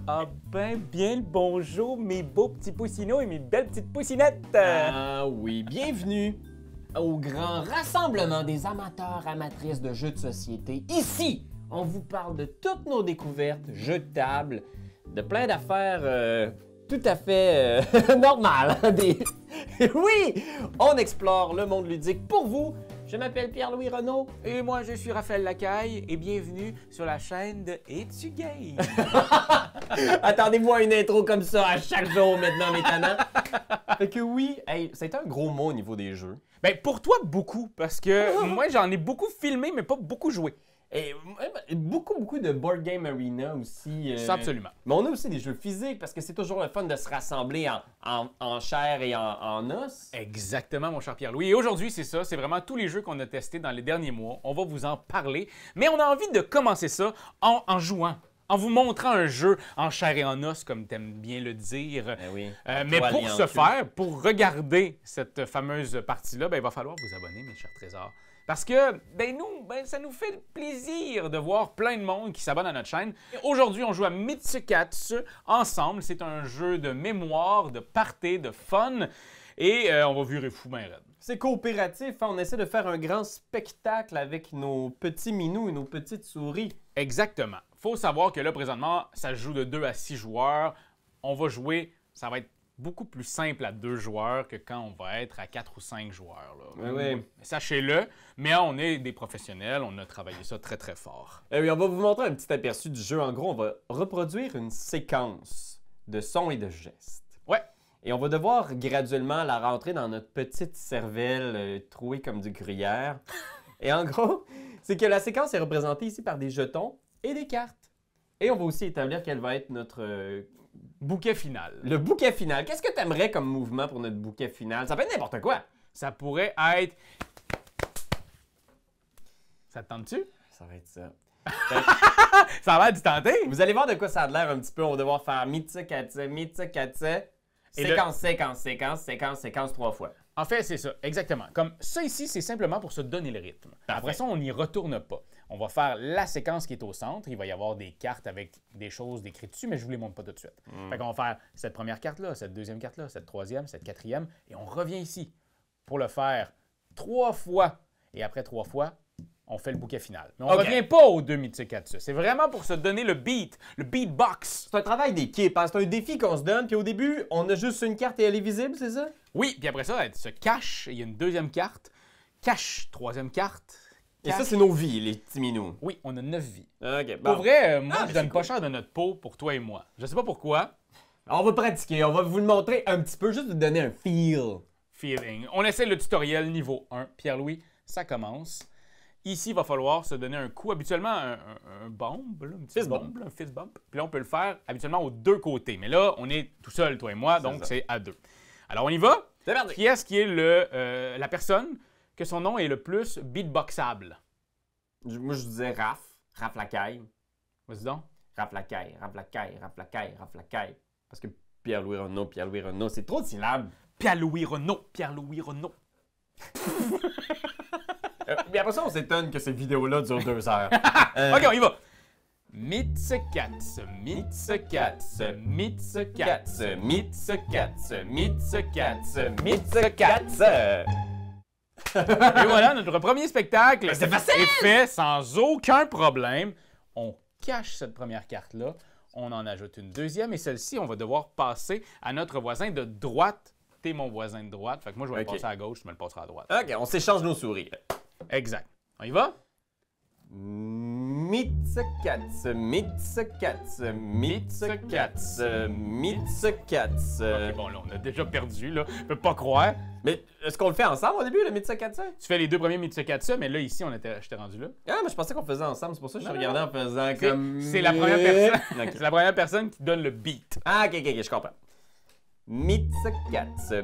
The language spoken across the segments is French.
Ah ben, bien le bonjour, mes beaux petits poussinots et mes belles petites poussinettes! Ah oui, bienvenue au grand rassemblement des amateurs, amatrices de jeux de société. Ici, on vous parle de toutes nos découvertes, jeux de table, de plein d'affaires tout à fait normales. Oui, on explore le monde ludique pour vous. Je m'appelle Pierre-Louis Renaud. Et moi, je suis Raphaël Lacaille et bienvenue sur la chaîne de Es-tu game? Attendez-moi à une intro comme ça à chaque jour maintenant, mes tannants. Fait que oui, hey, c'est un gros mot au niveau des jeux. Ben, pour toi, beaucoup, parce que moi, j'en ai beaucoup filmé, mais pas beaucoup joué. Et beaucoup de Board Game Arena aussi. Ça, absolument. Mais on a aussi des jeux physiques parce que c'est toujours le fun de se rassembler en chair et en os. Exactement, mon cher Pierre-Louis. Et aujourd'hui, c'est ça, c'est vraiment tous les jeux qu'on a testés dans les derniers mois. On va vous en parler, mais on a envie de commencer ça en jouant. En vous montrant un jeu en chair et en os, comme tu aimes bien le dire. Oui. Mais pour ce faire, pour regarder cette fameuse partie-là, ben, il va falloir vous abonner, mes chers trésors. Parce que, ça nous fait plaisir de voir plein de monde qui s'abonne à notre chaîne. Aujourd'hui, on joue à Mythicats ensemble. C'est un jeu de mémoire, de party, de fun. Et on va virer fou ben raide. C'est coopératif, hein? On essaie de faire un grand spectacle avec nos petits minous et nos petites souris. Exactement. Faut savoir que là, présentement, ça se joue de 2 à 6 joueurs. On va jouer, ça va être beaucoup plus simple à 2 joueurs que quand on va être à 4 ou 5 joueurs. Là. Oui. Sachez-le, mais on est des professionnels, on a travaillé ça très très fort. Oui, on va vous montrer un petit aperçu du jeu. En gros, on va reproduire une séquence de sons et de gestes. Ouais. Et on va devoir graduellement la rentrer dans notre petite cervelle trouée comme du gruyère. Et en gros, c'est que la séquence est représentée ici par des jetons et des cartes. Et on va aussi établir quel va être notre... bouquet final. Le bouquet final. Qu'est-ce que tu aimerais comme mouvement pour notre bouquet final? Ça peut être n'importe quoi. Ça pourrait être... Ça te tente-tu? Ça va être ça. Ça a l'air du tenter. Vous allez voir de quoi ça a l'air un petit peu. On va devoir faire Mythicats, séquence 3 fois. En fait, c'est ça, exactement. Comme ça ici, c'est simplement pour se donner le rythme. Après ça, on n'y retourne pas. On va faire la séquence qui est au centre. Il va y avoir des cartes avec des choses décrites dessus, mais je ne vous les montre pas tout de suite. Fait qu'on va faire cette première carte-là, cette deuxième carte-là, cette troisième, cette quatrième, et on revient ici pour le faire 3 fois. Et après 3 fois, on fait le bouquet final. Mais on ne revient pas aux 2 Mythicats. C'est vraiment pour se donner le beatbox. C'est un travail d'équipe, hein? C'est un défi qu'on se donne. Puis au début, on a juste une carte et elle est visible, c'est ça? Oui, puis après ça, elle se cache. Il y a une deuxième carte. Cache, troisième carte. Et ça, c'est nos vies, les petits minous. Oui, on a 9 vies. OK, bon. Pour vrai, moi, je donne pas cher de notre peau pour toi et moi. Je sais pas pourquoi. On va pratiquer, on va vous le montrer un petit peu, juste vous donner un feel. Feeling. On essaie le tutoriel niveau 1. Pierre-Louis, ça commence. Ici, il va falloir se donner un coup, habituellement un bomb, là, un petit fist bomb, là, un fist bump. Puis là, on peut le faire habituellement aux 2 côtés. Mais là, on est tout seul, toi et moi, donc c'est à 2. Alors, on y va. C'est parti. Qui est-ce qui est la personne que son nom est le plus beatboxable? Moi, je disais Raph Lacaille. Vas-y donc. Raph Lacaille. Parce que Pierre-Louis Renaud, c'est trop de syllabes. Pierre-Louis Renaud. Mais après ça, on s'étonne que cette vidéo-là dure 2 heures. OK, on y va. Mythicats. Et voilà, notre premier spectacle c'est facile! est fait sans aucun problème. On cache cette première carte-là. On en ajoute une deuxième et celle-ci, on va devoir passer à notre voisin de droite. T'es mon voisin de droite. Fait que moi, je vais le passer à gauche, tu me le passeras à droite. OK, on s'échange nos souris. Exact. On y va? Mythicats. OK, bon, là, on a déjà perdu, là. Je peux pas croire. Mais est-ce qu'on le fait ensemble au début, le Mythicats? Tu fais les 2 premiers Mythicats, mais là, ici, j'étais rendu là. Ah, mais je pensais qu'on faisait ensemble. C'est pour ça que je regardais en faisant comme... C'est la première personne. Okay. C'est la première personne qui donne le beat. Ah, OK, je comprends. Mythicats. Ça a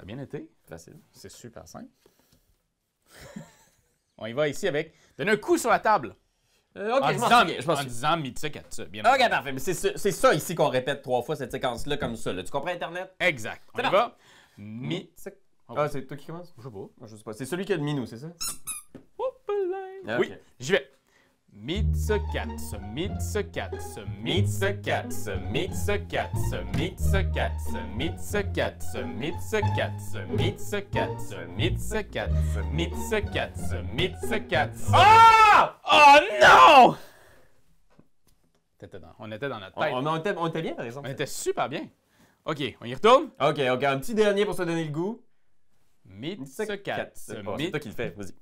bien été. Facile. C'est super simple. On y va ici avec... Donne un coup sur la table. Ok, en je m'en disant, souviens, je m'en en souviens. disant Mitsa Katsa, bien Ok, entendu. parfait. Mais c'est ça ici qu'on répète 3 fois cette séquence-là comme ça. Là. Tu comprends Internet? Exact. On C'est y bon. va. Ah, c'est toi qui commence? Je sais pas. Je sais pas. C'est celui qui a le minou, c'est ça? Oui, j'y vais. Mitsa Katsa, Mitsa Katsa, Mitsa Katsa, Mitsa Katsa, Mitsa Katsa, Mitsa Katsa, Mitsa Katsa, Mitsa Katsa, Mitsa Katsa, Mitsa Katsa, Mitsa Katsa. Ah! Oh non! On était dans notre tête. On était bien, par exemple. On était super bien. OK, on y retourne? Ok, un petit dernier pour se donner le goût. Mitsa Katsa, C'est toi qui le fais, vas-y.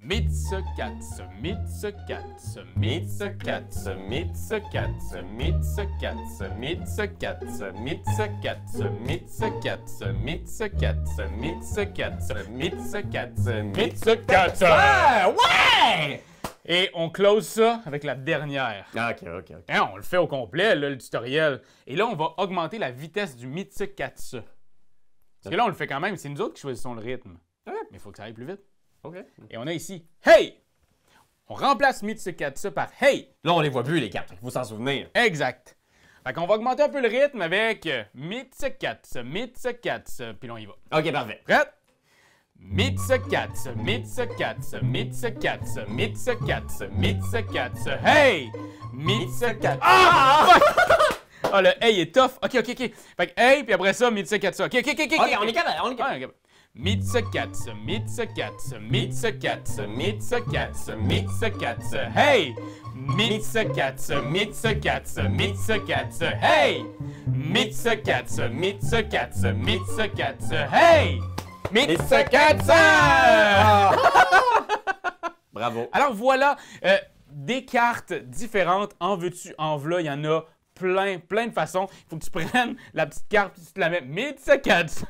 Mitsa Katsa, Mitsa Katsa, Mitsa Katsa, Mitsa Katsa, Mitsa Katsa, Mitsa Katsa, Mitsa Katsa, Mitsa Katsa, Mitsa Katsa, Mitsa Katsa, Mitsa Katsa, Mitsa Katsa. Ah, ouais! Et on close ça avec la dernière. Ah, ok. Hein, on le fait au complet, là, le tutoriel. Et là, on va augmenter la vitesse du Mitsa Katsa. Parce que là, on le fait quand même. C'est nous autres qui choisissons le rythme. Ouais. Mais il faut que ça aille plus vite. Ok. Et on a ici Hey! On remplace Mitsa Katsa par Hey! Là, on les voit plus, les cartes. Il faut s'en souvenir. Exact. Fait qu'on va augmenter un peu le rythme avec Mitsa Katsa, Mitsa Katsa. Puis là, on y va. Ok, parfait. Prête? Mitsa Katsa, Mitsa Katsa, Mitsa Katsa, Mitsa Katsa, Mitsa Katsa. Hey! Mitsa Katsa. Ah! Fuck! Ah, le Hey est tough. Ok. Fait que Hey, puis après ça, Mitsa Katsa. Ok. Ok, on est capable, Ouais, ok. Mitsa Katsa, Mitsa Katsa, Mitsa Katsa, Mitsa Katsa, Mitsa Katsa. Hey! Mitsa Katsa, Mitsa Katsa, Mitsa Katsa. Hey! Mitsa Katsa, Mitsa Katsa, Mitsa Katsa. Hey! Mitsa Katsa! Bravo. Alors voilà, des cartes différentes. En veux-tu, en v'là, il y en a plein de façons. Il faut que tu prennes la petite carte et tu te la mets. Mitsa Katsa!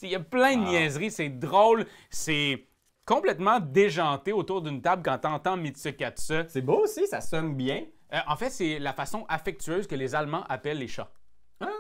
Il y a plein de niaiseries, c'est drôle, c'est complètement déjanté autour d'une table quand tu entends Mitsa Katsa. C'est beau aussi, ça sonne bien. En fait, c'est la façon affectueuse que les Allemands appellent les chats. Ah,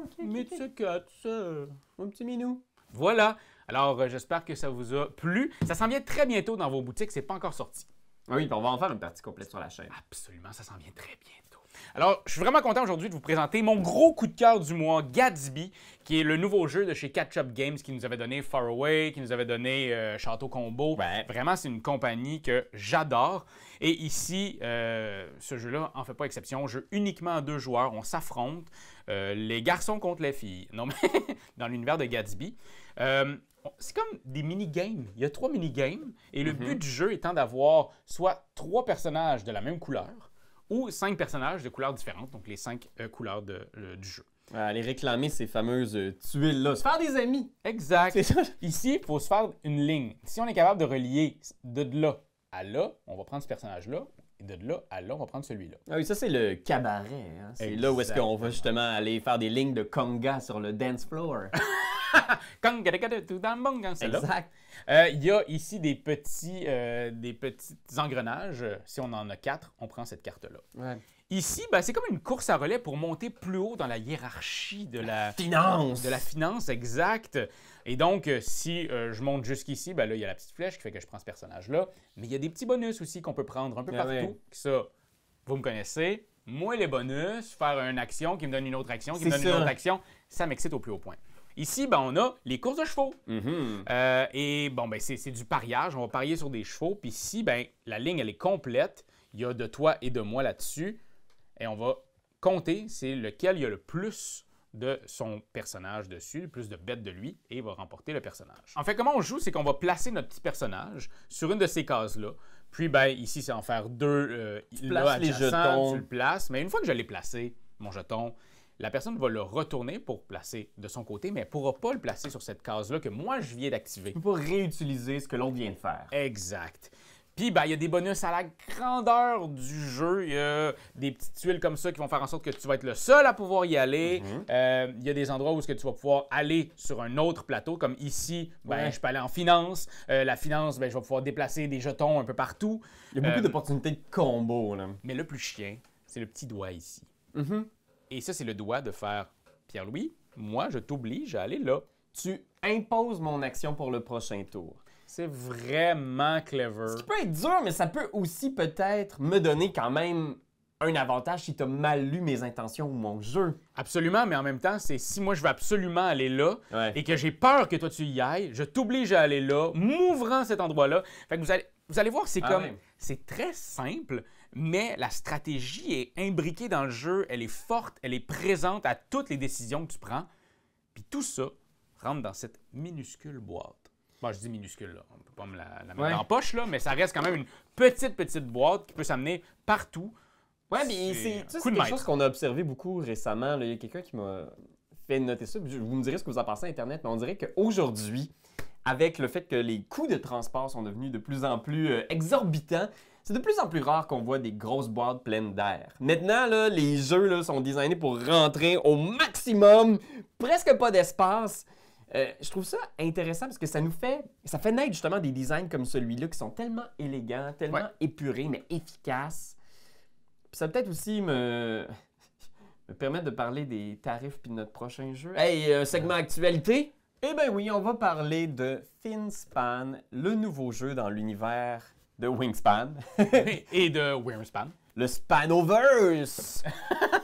ok. Mitsa Katsa. Mon petit minou. Voilà. Alors, j'espère que ça vous a plu. Ça s'en vient très bientôt dans vos boutiques, c'est pas encore sorti. Oui, puis on va en faire une partie complète sur la chaîne. Absolument, ça s'en vient très bientôt. Alors, je suis vraiment content aujourd'hui de vous présenter mon gros coup de cœur du mois, Gatsby, qui est le nouveau jeu de chez Catch Up Games qui nous avait donné Far Away, qui nous avait donné Château Combo. Ouais. Vraiment, c'est une compagnie que j'adore. Et ici, ce jeu-là en fait pas exception. Jeu uniquement à 2 joueurs. On s'affronte, les garçons contre les filles. Non, mais dans l'univers de Gatsby. C'est comme des mini-games. Il y a 3 mini-games. Et le but du jeu étant d'avoir soit 3 personnages de la même couleur ou 5 personnages de couleurs différentes, donc les 5 couleurs du jeu. Aller réclamer ces fameuses tuiles-là. Se faire des amis. Exact. C'est ça. Ici, il faut se faire une ligne. Si on est capable de relier de là à là, on va prendre ce personnage-là. Et de là à là, on va prendre celui-là. Ah oui, ça, c'est le cabaret. Hein? C'est là où est-ce qu'on va justement aller faire des lignes de conga sur le dance floor. C'est là. Exact. Il y a ici des petits engrenages. Si on en a 4, on prend cette carte-là. Ouais. Ici, ben, c'est comme une course à relais pour monter plus haut dans la hiérarchie de la Finance. De la finance, exact. Et donc, si je monte jusqu'ici, ben là, il y a la petite flèche qui fait que je prends ce personnage-là. Mais il y a des petits bonus aussi qu'on peut prendre un peu partout. Ouais. Ça, vous me connaissez. Moi, les bonus, faire une action qui me donne une autre action, qui me donne C'est une ça. autre action, ça m'excite au plus haut point. Ici, ben, on a les courses de chevaux. Et bon, ben, c'est du pariage. On va parier sur des chevaux. Puis ici, ben, la ligne, elle est complète. Il y a de toi et de moi là-dessus. Et on va compter, c'est lequel il y a le plus de son personnage dessus, le plus de bêtes de lui, et il va remporter le personnage. En fait, comment on joue, c'est qu'on va placer notre petit personnage sur une de ces cases-là. Puis, ben, ici, c'est en faire 2 places les jetons. tu le places. Mais une fois que je l'ai placé, mon jeton, la personne va le retourner pour placer de son côté, mais elle ne pourra pas le placer sur cette case-là que moi, je viens d'activer. Tu peux pas réutiliser ce que l'autre vient de faire. Exact. Puis, ben, il y a des bonus à la grandeur du jeu. Il y a des petites tuiles comme ça qui vont faire en sorte que tu vas être le seul à pouvoir y aller. Il y a des endroits où est-ce que tu vas pouvoir aller sur un autre plateau, comme ici, ben, je peux aller en finance. La finance, ben, je vais pouvoir déplacer des jetons un peu partout. Il y a beaucoup d'opportunités de combo, là. Mais le plus chien, c'est le petit doigt ici. Et ça, c'est le doigt de faire Pierre-Louis, moi, je t'oblige à aller là. Tu imposes mon action pour le prochain tour. C'est vraiment clever. Ce qui peut être dur, mais ça peut aussi peut-être me donner quand même un avantage si tu as mal lu mes intentions ou mon jeu. Absolument, mais en même temps, c'est si moi je veux absolument aller là Ouais. et que j'ai peur que toi tu y ailles, je t'oblige à aller là, m'ouvrant cet endroit-là. Fait que vous allez voir, c'est Ah comme. ouais. C'est très simple, mais la stratégie est imbriquée dans le jeu, elle est forte, elle est présente à toutes les décisions que tu prends. Puis tout ça rentre dans cette minuscule boîte. Bon, je dis minuscule, là. On peut pas me la mettre Ouais. en poche, là, mais ça reste quand même une petite boîte qui peut s'amener partout. Ouais, mais c'est coup de quelque maître. chose qu'on a observé beaucoup récemment. Là. Il y a quelqu'un qui m'a fait noter ça. Vous me direz ce que vous en pensez sur Internet, mais on dirait qu'aujourd'hui, avec le fait que les coûts de transport sont devenus de plus en plus exorbitants, c'est de plus en plus rare qu'on voit des grosses boîtes pleines d'air. Maintenant, là, les jeux là, sont designés pour rentrer au maximum, presque pas d'espace. Je trouve ça intéressant parce que ça fait naître justement des designs comme celui-là qui sont tellement élégants, tellement épurés, mais efficaces. Puis ça peut-être aussi me permettre de parler des tarifs puis de notre prochain jeu. Hey, segment actualité? Eh bien oui, on va parler de Finspan, le nouveau jeu dans l'univers de Wingspan. Et de Wingspan. Le Spanoverse!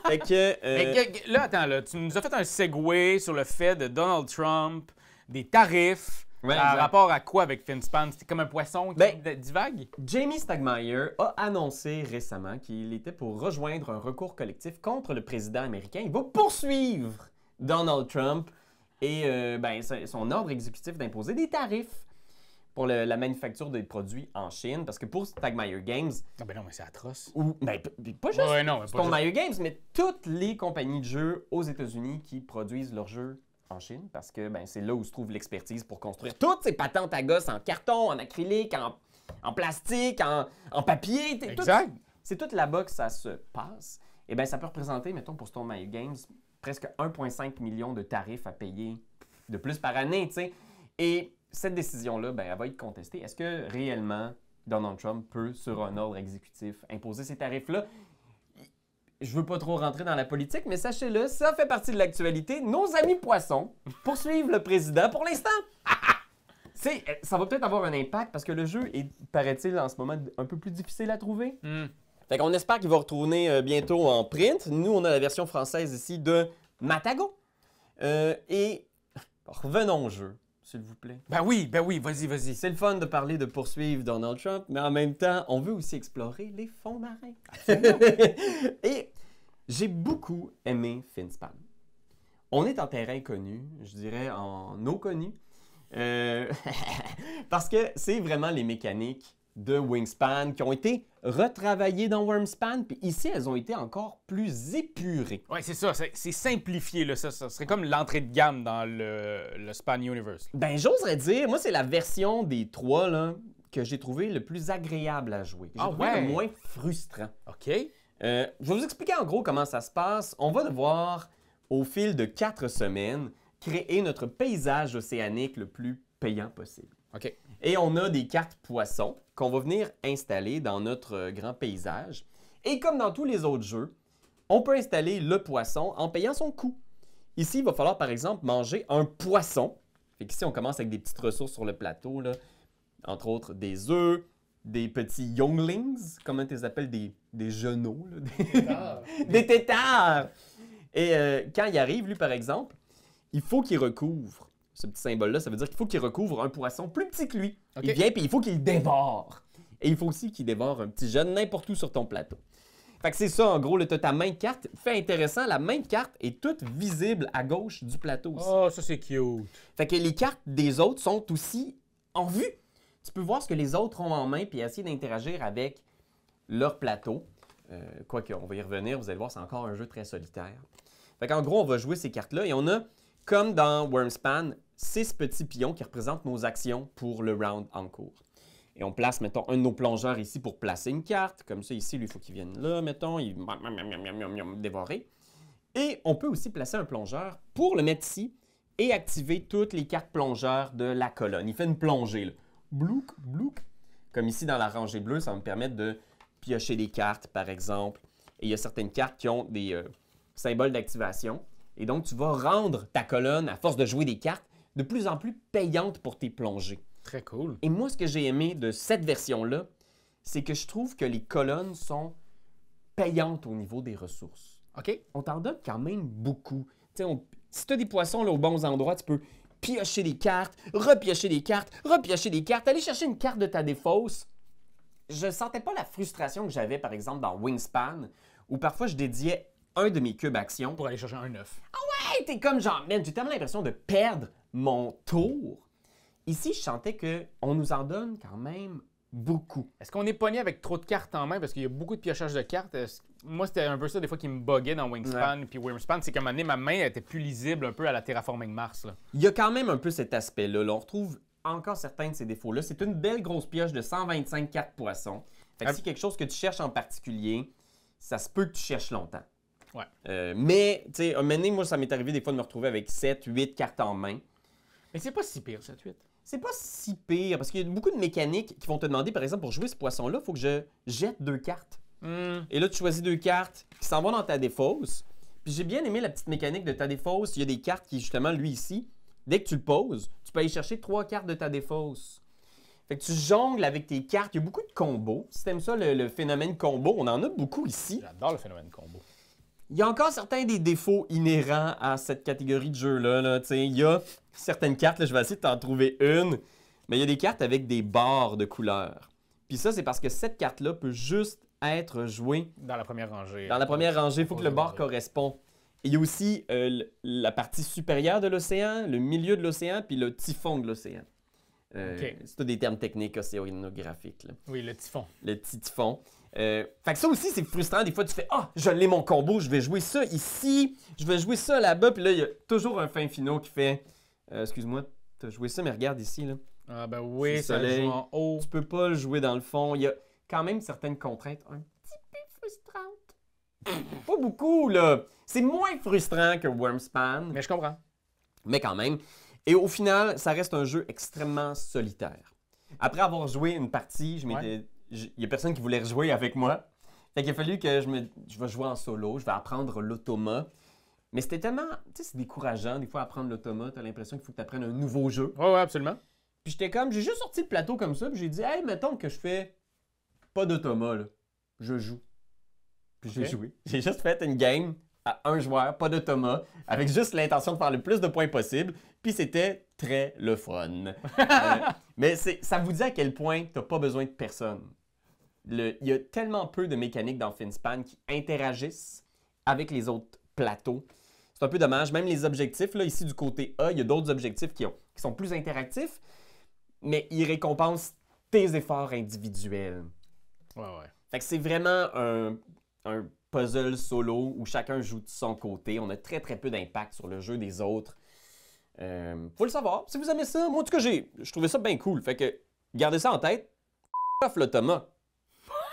Fait que... Là, attends, là, tu nous as fait un segue sur le fait de Donald Trump, des tarifs, Ouais, par exact. rapport à quoi avec Finspan? C'était comme un poisson qui divague? Jamie Stegmaier a annoncé récemment qu'il était pour rejoindre un recours collectif contre le président américain. Il va poursuivre Donald Trump et son ordre exécutif d'imposer des tarifs pour la manufacture des produits en Chine. Parce que pour Stegmaier Games, Ah ben non, mais c'est atroce. ou pas juste Ouais, non, mais pas Stegmaier Games, mais toutes les compagnies de jeux aux États-Unis qui produisent leurs jeux en Chine, parce que c'est là où se trouve l'expertise pour construire toutes ces patentes à gosse en carton, en acrylique, en plastique, en papier. Exact. C'est toute là-bas que ça se passe. Et bien, ça peut représenter, mettons, pour Stegmaier Games, presque 1,5 million de tarifs à payer de plus par année, tu sais. Et cette décision-là, elle va être contestée. Est-ce que réellement Donald Trump peut, sur un ordre exécutif, imposer ces tarifs-là? Je veux pas trop rentrer dans la politique, mais sachez-le, ça fait partie de l'actualité. Nos amis poissons poursuivent le président pour l'instant. Ça va peut-être avoir un impact parce que le jeu est, paraît-il, en ce moment un peu plus difficile à trouver. Fait qu'on espère qu'il va retourner bientôt en print. Nous, on a la version française ici de Matago. Et revenons au jeu, s'il vous plaît. Ben oui, vas-y. C'est le fun de parler de poursuivre Donald Trump, mais en même temps, on veut aussi explorer les fonds marins. Et j'ai beaucoup aimé Finspan. On est en terrain connu, je dirais en eau connue, parce que c'est vraiment les mécaniques de Wingspan qui ont été retravaillées dans Wormspan, puis ici, elles ont été encore plus épurées. Ouais, c'est ça, c'est simplifié, là. Ça serait comme l'entrée de gamme dans le Span Universe. Ben, j'oserais dire, moi, c'est la version des trois là, que j'ai trouvé le plus agréable à jouer. J'ai trouvé le moins frustrant. OK. Je vais vous expliquer en gros comment ça se passe. On va devoir, au fil de 4 semaines, créer notre paysage océanique le plus payant possible. OK. Et on a des cartes poissons qu'on va venir installer dans notre grand paysage. Et comme dans tous les autres jeux, on peut installer le poisson en payant son coût. Ici, il va falloir par exemple manger un poisson. Fait qu'ici, on commence avec des petites ressources sur le plateau, là. Entre autres des œufs, des petits younglings, comment tu les appelles, des genoux, là, des têtards. Et quand il arrive, lui par exemple, il faut qu'il recouvre. Ce petit symbole-là, ça veut dire qu'il faut qu'il recouvre un poisson plus petit que lui. OK. Il vient et il faut qu'il le dévore. Et il faut aussi qu'il dévore un petit jeune n'importe où sur ton plateau. Fait que c'est ça, en gros, tu as ta main de carte. Fait intéressant, la main de carte est toute visible à gauche du plateau aussi. Oh, ça c'est cute. Fait que les cartes des autres sont aussi en vue. Tu peux voir ce que les autres ont en main puis essayer d'interagir avec leur plateau. Quoique, on va y revenir, vous allez voir, c'est encore un jeu très solitaire. Fait qu'en gros, on va jouer ces cartes-là et on a, comme dans Wormspan, 6 petits pions qui représentent nos actions pour le round en cours. Et on place, mettons, un de nos plongeurs ici pour placer une carte. Comme ça, ici, lui, il faut qu'il vienne là, mettons, il dévorer. Et on peut aussi placer un plongeur pour le mettre ici et activer toutes les cartes plongeurs de la colonne. Il fait une plongée, là. Blouk, blouk. Comme ici, dans la rangée bleue, ça va me permettre de piocher des cartes, par exemple. Et il y a certaines cartes qui ont des symboles d'activation. Et donc, tu vas rendre ta colonne, à force de jouer des cartes, de plus en plus payante pour tes plongées. Très cool. Et moi, ce que j'ai aimé de cette version-là, c'est que je trouve que les colonnes sont payantes au niveau des ressources. OK. On t'en donne quand même beaucoup. Si tu as des poissons là, aux bons endroits, tu peux piocher des cartes, repiocher des cartes, repiocher des cartes, aller chercher une carte de ta défausse. Je sentais pas la frustration que j'avais, par exemple, dans Wingspan, où parfois je dédiais un de mes cubes actions. Pour aller chercher un 9. Hey, t'es comme genre, man, j'ai tellement l'impression de perdre mon tour. Ici, je sentais qu'on nous en donne quand même beaucoup. Est-ce qu'on est pogné avec trop de cartes en main parce qu'il y a beaucoup de piochage de cartes? Moi, c'était un peu ça des fois qui me buguait dans Wingspan puis Wingspan, c'est qu'à un moment donné, ma main elle était plus lisible un peu à la Terraforming Mars. Là. Il y a quand même un peu cet aspect-là. Là. On retrouve encore certains de ces défauts-là. C'est une belle grosse pioche de 125 cartes poissons. Fait que si quelque chose que tu cherches en particulier, ça se peut que tu cherches longtemps. Ouais. Mais, tu sais, un moment donné, moi, ça m'est arrivé des fois de me retrouver avec 7, 8 cartes en main. Mais c'est pas si pire, 7-8. C'est pas si pire, parce qu'il y a beaucoup de mécaniques qui vont te demander, par exemple, pour jouer ce poisson-là, il faut que je jette 2 cartes. Et là, tu choisis 2 cartes qui s'en vont dans ta défausse. Puis j'ai bien aimé la petite mécanique de ta défausse. Il y a des cartes qui, justement, lui ici, dès que tu le poses, tu peux aller chercher 3 cartes de ta défausse. Fait que tu jongles avec tes cartes. Il y a beaucoup de combos. Si t'aimes ça, le phénomène combo, on en a beaucoup ici. J'adore le phénomène combo. Il y a encore certains des défauts inhérents à cette catégorie de jeu-là. Là. Il y a certaines cartes, là, je vais essayer de t'en trouver une, mais il y a des cartes avec des barres de couleurs. Puis ça, c'est parce que cette carte-là peut juste être jouée dans la première rangée. Dans la première rangée, il faut que le bord corresponde. Il y a aussi la partie supérieure de l'océan, le milieu de l'océan, puis le typhon de l'océan. C'est tous des termes techniques océanographiques. Là. Oui, le typhon. Le petit typhon. Fait que ça aussi, c'est frustrant. Des fois, tu fais « Ah, je l'ai mon combo, je vais jouer ça ici, je vais jouer ça là-bas. » Puis là, il y a toujours un fin finot qui fait « Excuse-moi, t'as joué ça, mais regarde ici. » là. Ah ben oui, ça joue en haut. Tu peux pas le jouer dans le fond. Il y a quand même certaines contraintes un petit peu frustrantes. Pas beaucoup, là. C'est moins frustrant que Wormspan. Mais je comprends. Mais quand même. Et au final, ça reste un jeu extrêmement solitaire. Après avoir joué une partie, il y a personne qui voulait rejouer avec moi. Fait qu'il a fallu que je vais jouer en solo, je vais apprendre l'automa. Mais c'était tellement, tu sais, c'est décourageant des fois apprendre l'automa, t'as l'impression qu'il faut que tu apprennes un nouveau jeu. Ouais, absolument. Puis j'étais comme, j'ai juste sorti le plateau comme ça, puis j'ai dit, hey, mettons que je fais pas d'automa, là. Je joue. Puis j'ai joué. J'ai juste fait une game à un joueur, pas d'automa, avec juste l'intention de faire le plus de points possible. Puis c'était très le fun. Mais ça vous dit à quel point t'as pas besoin de personne. Il y a tellement peu de mécaniques dans Finspan qui interagissent avec les autres plateaux. C'est un peu dommage. Même les objectifs, là, ici du côté A, il y a d'autres objectifs qui sont plus interactifs, mais ils récompensent tes efforts individuels. Ouais. Fait que c'est vraiment un puzzle solo où chacun joue de son côté. On a très très peu d'impact sur le jeu des autres. Faut le savoir. Si vous aimez ça, moi en tout cas, je trouvais ça bien cool. Fait que gardez ça en tête. Off l'automa.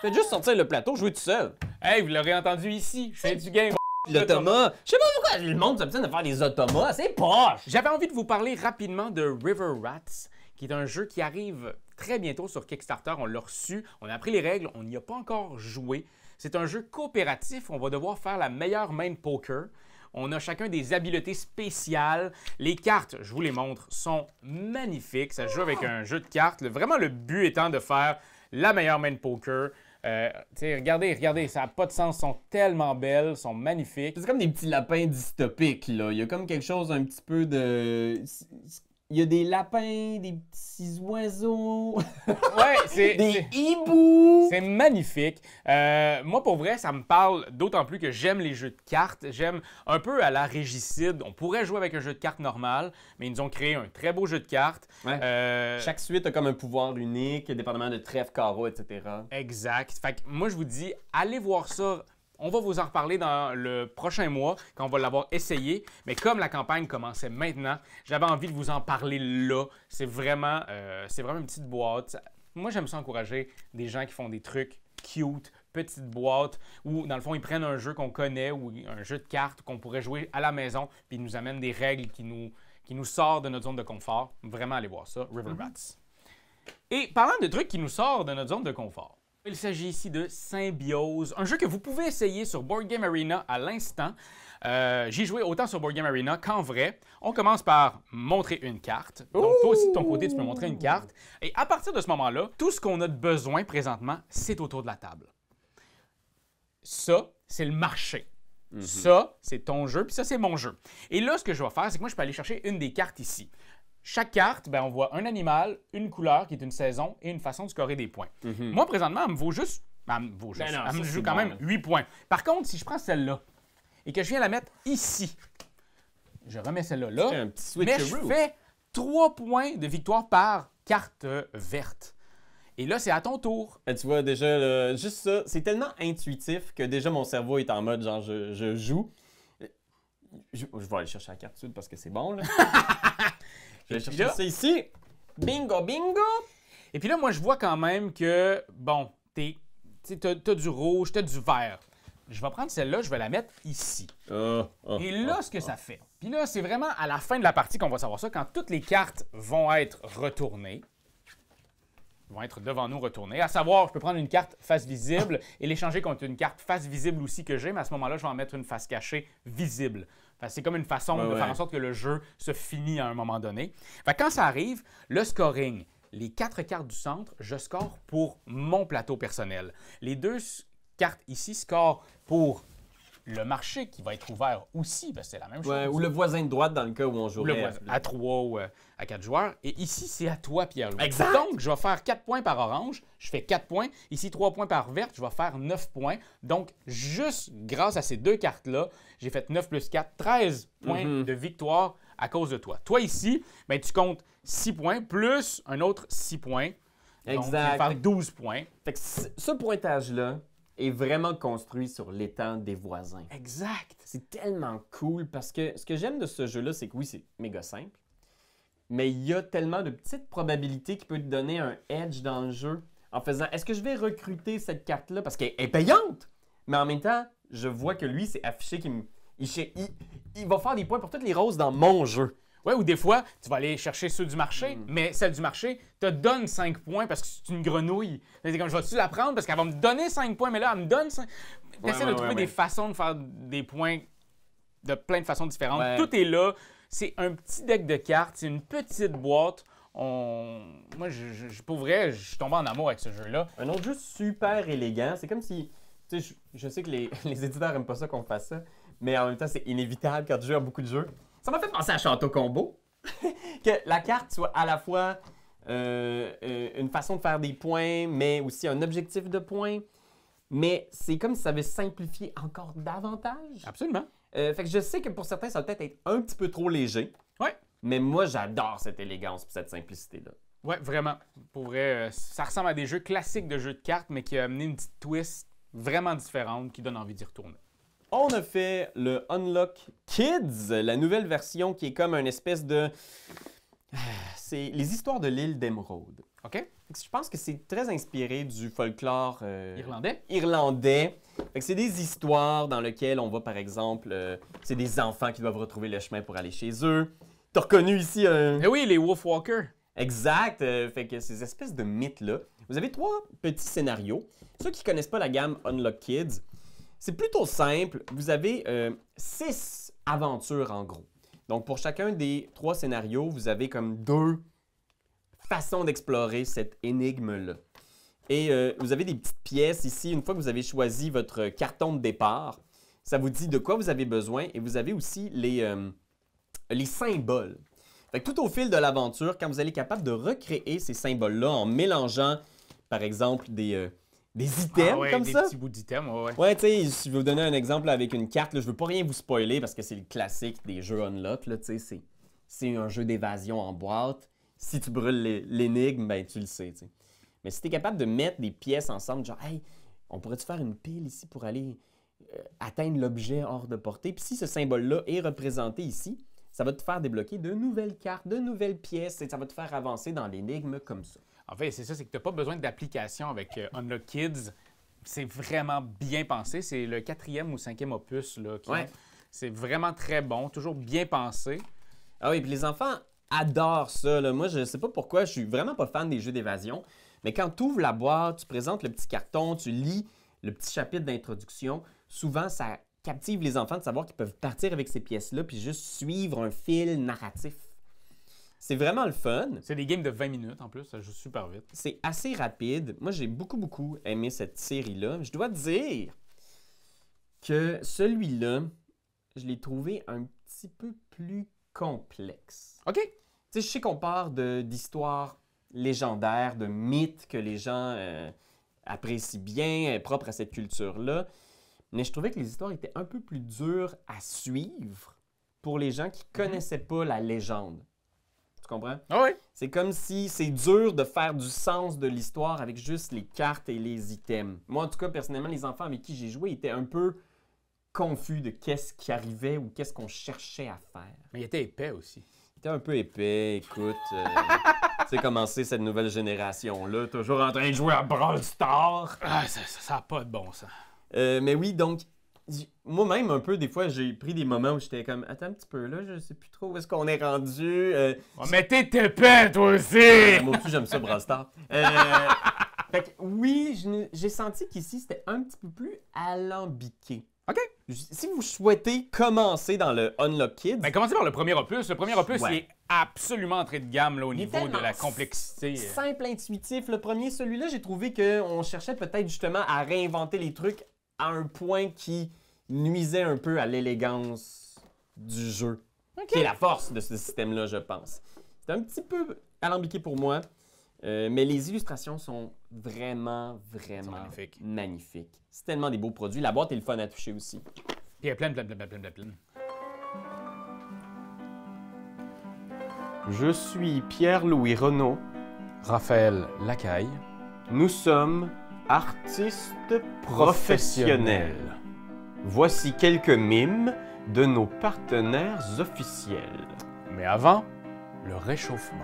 Faites juste sortir le plateau, jouer tout seul. Hey, vous l'aurez entendu ici, c'est du game. L'automa. Je sais pas pourquoi le monde s'obtient de faire des automas. C'est poche. J'avais envie de vous parler rapidement de River Rats, qui est un jeu qui arrive très bientôt sur Kickstarter. On l'a reçu, on a appris les règles, on n'y a pas encore joué. C'est un jeu coopératif, on va devoir faire la meilleure main de poker. On a chacun des habiletés spéciales. Les cartes, je vous les montre, sont magnifiques. Ça se joue avec un jeu de cartes. Vraiment, le but étant de faire la meilleure main de poker. Regardez, ça n'a pas de sens. Elles sont tellement belles, sont magnifiques. C'est comme des petits lapins dystopiques, là. Il y a comme quelque chose un petit peu de... Il y a des lapins, des petits oiseaux. Ouais, des hiboux. C'est magnifique. Moi, pour vrai, ça me parle d'autant plus que j'aime les jeux de cartes. J'aime un peu à la Régicide. On pourrait jouer avec un jeu de cartes normal, mais ils nous ont créé un très beau jeu de cartes. Ouais. Chaque suite a comme un pouvoir unique, dépendamment de trèfle, carreau, etc. Exact. Fait que moi, je vous dis, allez voir ça. On va vous en reparler dans le prochain mois, quand on va l'avoir essayé. Mais comme la campagne commençait maintenant, j'avais envie de vous en parler là. C'est vraiment une petite boîte. Moi, j'aime ça encourager des gens qui font des trucs cute, petite boîte, où dans le fond, ils prennent un jeu qu'on connaît ou un jeu de cartes qu'on pourrait jouer à la maison, puis ils nous amènent des règles qui nous sortent de notre zone de confort. Vraiment, allez voir ça, River Rats. Et parlant de trucs qui nous sortent de notre zone de confort, Il s'agit ici de Symbiose, un jeu que vous pouvez essayer sur Board Game Arena à l'instant. J'ai joué autant sur Board Game Arena qu'en vrai. On commence par montrer une carte. Donc, toi aussi, de ton côté, tu peux montrer une carte. Et à partir de ce moment-là, tout ce qu'on a de besoin présentement, c'est autour de la table. Ça, c'est le marché. Ça, c'est ton jeu, puis ça, c'est mon jeu. Et là, ce que je vais faire, c'est que moi, je peux aller chercher une des cartes ici. Chaque carte, ben, on voit un animal, une couleur qui est une saison et une façon de scorer des points. Moi, présentement, elle me vaut juste... Elle me joue quand même 8 points. Par contre, si je prends celle-là et que je viens la mettre ici, je remets celle-là là, un petit switch mais je fais 3 points de victoire par carte verte. Et là, c'est à ton tour. Tu vois, déjà, juste ça, c'est tellement intuitif que déjà mon cerveau est en mode genre je joue. Je vais aller chercher la carte tout de suite parce que c'est bon, là. Je vais chercher ça ici. Bingo, bingo! Et puis là, moi, je vois quand même que, bon, t'as du rouge, t'as du vert. Je vais prendre celle-là, je vais la mettre ici. Et là, ce que ça fait. Puis là, c'est vraiment à la fin de la partie qu'on va savoir ça, quand toutes les cartes vont être retournées. Vont être devant nous retournées. À savoir, je peux prendre une carte face visible et l'échanger contre une carte face visible aussi que j'ai, mais à ce moment-là, je vais en mettre une face cachée visible. C'est comme une façon de faire en sorte que le jeu se finit à un moment donné. Quand ça arrive, le scoring, les 4 cartes du centre, je score pour mon plateau personnel. Les 2 cartes ici scorent pour le marché qui va être ouvert aussi, parce que c'est la même chose. Ouais, ou le voisin de droite dans le cas où on jouerait. À 3 ou à 4 joueurs. Et ici, c'est à toi, Pierre-Louis. Exact. Donc, je vais faire 4 points par orange. Je fais 4 points. Ici, 3 points par verte. Je vais faire 9 points. Donc, juste grâce à ces 2 cartes-là, j'ai fait 9 plus 4, 13 points de victoire à cause de toi. Toi, ici, ben, tu comptes 6 points plus un autre 6 points. Donc, tu vas faire 12 points. Fait que ce pointage-là est vraiment construit sur l'étang des voisins. Exact. C'est tellement cool parce que ce que j'aime de ce jeu-là, c'est que oui, c'est méga simple, mais il y a tellement de petites probabilités qui peuvent te donner un edge dans le jeu en faisant « Est-ce que je vais recruter cette carte-là? » Parce qu'elle est payante, mais en même temps, je vois que lui, c'est affiché qu'il va faire des points pour toutes les roses dans mon jeu. Ouais, ou des fois, tu vas aller chercher ceux du marché, mais celle du marché te donne 5 points parce que c'est une grenouille. C'est comme, je vais-tu la prendre parce qu'elle va me donner 5 points, mais là, elle me donne 5. T'essaies de trouver des façons de faire des points de plein de façons différentes. Ouais. Tout est là. C'est un petit deck de cartes, c'est une petite boîte. Moi, pour vrai, je suis tombé en amour avec ce jeu-là. Un autre jeu super élégant. C'est comme si... Tu sais, je sais que les éditeurs n'aiment pas ça qu'on fasse ça, mais en même temps, c'est inévitable quand tu joues à beaucoup de jeux. Ça m'a fait penser à Château Combo. Que la carte soit à la fois une façon de faire des points, mais aussi un objectif de points. Mais c'est comme si ça avait simplifié encore davantage. Absolument. Fait que je sais que pour certains, ça va peut-être être un petit peu trop léger. Ouais. Mais moi, j'adore cette élégance et cette simplicité-là. Ouais, vraiment. Pour vrai, ça ressemble à des jeux classiques de jeux de cartes, mais qui a amené une petite twist vraiment différente qui donne envie d'y retourner. On a fait le Unlock Kids, la nouvelle version qui est comme une espèce de... C'est les histoires de l'île d'Émeraude. OK? Je pense que c'est très inspiré du folklore Irlandais. Fait que c'est des histoires dans lesquelles on va, par exemple, c'est des enfants qui doivent retrouver le chemin pour aller chez eux. T'as reconnu ici un... Eh oui, les Wolfwalkers. Exact. Fait que ces espèces de mythes-là. Vous avez 3 petits scénarios. Ceux qui ne connaissent pas la gamme Unlock Kids, c'est plutôt simple. Vous avez 6 aventures en gros. Donc, pour chacun des 3 scénarios, vous avez comme 2 façons d'explorer cette énigme-là. Et vous avez des petites pièces ici. Une fois que vous avez choisi votre carton de départ, ça vous dit de quoi vous avez besoin. Et vous avez aussi les symboles. Fait que tout au fil de l'aventure, quand vous allez être capable de recréer ces symboles-là en mélangeant, par exemple, des items comme ça. Des petits bouts d'items, ouais. Ouais, tu sais, je vais vous donner un exemple avec une carte. Là, je veux pas rien vous spoiler parce que c'est le classique des jeux Unlock. Là, tu sais, c'est un jeu d'évasion en boîte. Si tu brûles l'énigme, ben tu le sais, tu sais. Mais si tu es capable de mettre des pièces ensemble, genre, hey, on pourrait-tu faire une pile ici pour aller atteindre l'objet hors de portée? Puis si ce symbole-là est représenté ici, ça va te faire débloquer de nouvelles cartes, de nouvelles pièces et ça va te faire avancer dans l'énigme comme ça. En fait, c'est ça, c'est que tu n'as pas besoin d'application avec Unlock Kids. C'est vraiment bien pensé. C'est le 4e ou 5e opus. Là, c'est vraiment très bon, toujours bien pensé. Ah oui, puis les enfants adorent ça. Là. Moi, je sais pas pourquoi, je suis vraiment pas fan des jeux d'évasion. Mais quand tu ouvres la boîte, tu présentes le petit carton, tu lis le petit chapitre d'introduction, souvent ça captive les enfants de savoir qu'ils peuvent partir avec ces pièces-là puis juste suivre un fil narratif. C'est vraiment le fun. C'est des games de 20 minutes en plus, ça joue super vite. C'est assez rapide. Moi, j'ai beaucoup aimé cette série-là. Je dois te dire que celui-là, je l'ai trouvé un petit peu plus complexe. OK. Tu sais, je sais qu'on part d'histoires légendaires, de mythes que les gens apprécient bien, propres à cette culture-là. Mais je trouvais que les histoires étaient un peu plus dures à suivre pour les gens qui ne connaissaient pas la légende. Tu comprends? Ah oui. C'est comme si c'est dur de faire du sens de l'histoire avec juste les cartes et les items. Moi, en tout cas, personnellement, les enfants avec qui j'ai joué étaient un peu confus de qu'est-ce qui arrivait ou qu'est-ce qu'on cherchait à faire. Mais il était épais aussi. Il était un peu épais, écoute. Tu sais comment c'est cette nouvelle génération-là, toujours en train de jouer à Brawl Stars. Ah, ça n'a pas de bon sens. Mais oui, donc, moi-même, un peu, des fois, j'ai pris des moments où j'étais comme, attends un petit peu, là, je sais plus trop où est-ce qu'on est rendu. Oh, mais t'es épais, toi aussi! Moi aussi, j'aime ça, Brawl Stars. Fait que, oui, j'ai senti qu'ici, c'était un petit peu plus alambiqué. OK. Si vous souhaitez commencer dans le Unlock Kids... Ben, commencez par le premier opus. Le premier opus, Ouais. il est absolument entré de gamme là, au Il est niveau de tellement la complexité. simple, intuitif. Le premier, celui-là, j'ai trouvé qu'on cherchait peut-être justement à réinventer les trucs à un point qui nuisait un peu à l'élégance du jeu. OK. Qui est la force de ce système-là, je pense. C'est un petit peu alambiqué pour moi, mais les illustrations sont vraiment magnifiques. magnifiques. C'est tellement des beaux produits. La boîte est le fun à toucher aussi. Puis il y a plein. Je suis Pierre-Louis Renaud. Raphaël Lacaille. Nous sommes artistes professionnels. Voici quelques mimes de nos partenaires officiels. Mais avant, le réchauffement.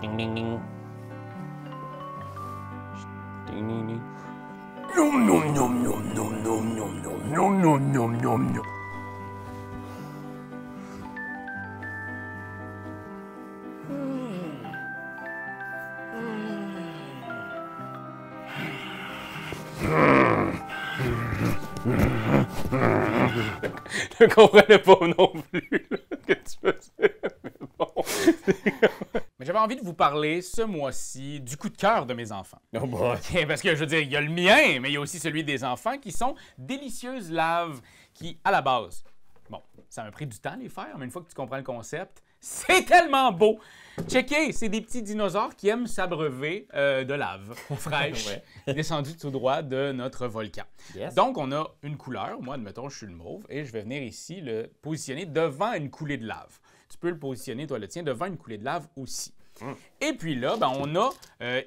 Ding ding ding. Ding ding ding. Je comprenais pas non plus là, ce que tu faisais. Mais bon. Mais j'avais envie de vous parler ce mois-ci du coup de cœur de mes enfants. Oh boy. OK, parce que je veux dire, il y a le mien, mais il y a aussi celui des enfants qui sont délicieuses laves qui, à la base, bon, ça m'a pris du temps à les faire, mais une fois que tu comprends le concept, c'est tellement beau! Checkez, c'est des petits dinosaures qui aiment s'abreuver de lave fraîche, descendue tout droit de notre volcan. Yes. Donc, on a une couleur. Moi, admettons, je suis le mauve, et je vais venir ici le positionner devant une coulée de lave. Tu peux le positionner, toi, le tien, devant une coulée de lave aussi. Et puis là, ben, on a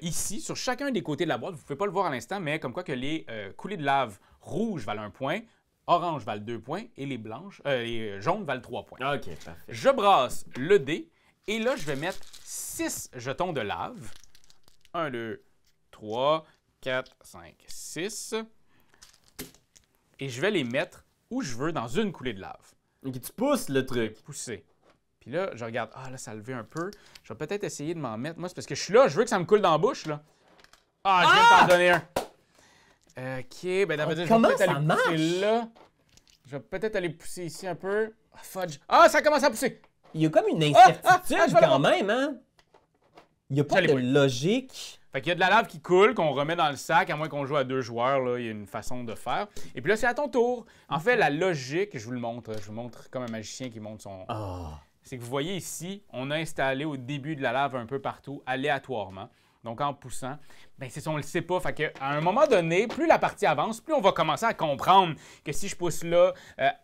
ici, sur chacun des côtés de la boîte, vous ne pouvez pas le voir à l'instant, mais comme quoi que les coulées de lave rouges valent 1 point, orange valent 2 points, et les jaunes valent 3 points. OK, parfait. Je brasse le dé, et là, je vais mettre 6 jetons de lave. 1, 2, 3, 4, 5, 6. Et je vais les mettre où je veux dans une coulée de lave. OK, tu pousses le truc. Pousser. Puis là, je regarde. Ah, là, ça a levé un peu. Je vais peut-être essayer de m'en mettre. Moi, c'est parce que je suis là. Je veux que ça me coule dans la bouche, là. Ah, je viens de t'en donner un. OK. Ben, d'abord, je vais comment peut-être ça aller marche? pousser là. Je vais peut-être aller pousser ici un peu. Ah, fudge. Ah, ça commence à pousser. Il y a comme une incertitude je vais quand même, hein? Il n'y a pas J'allais de pas. logique. Fait qu'il y a de la lave qui coule, qu'on remet dans le sac, à moins qu'on joue à 2 joueurs, là, il y a une façon de faire. Et puis là, c'est à ton tour. En fait, la logique, je vous le montre. Je vous montre comme un magicien qui montre son... Ah. C'est que vous voyez ici, on a installé au début de la lave un peu partout, aléatoirement. Donc, en poussant, bien, c'est ça, on le sait pas. Fait qu'à un moment donné, plus la partie avance, plus on va commencer à comprendre que si je pousse là,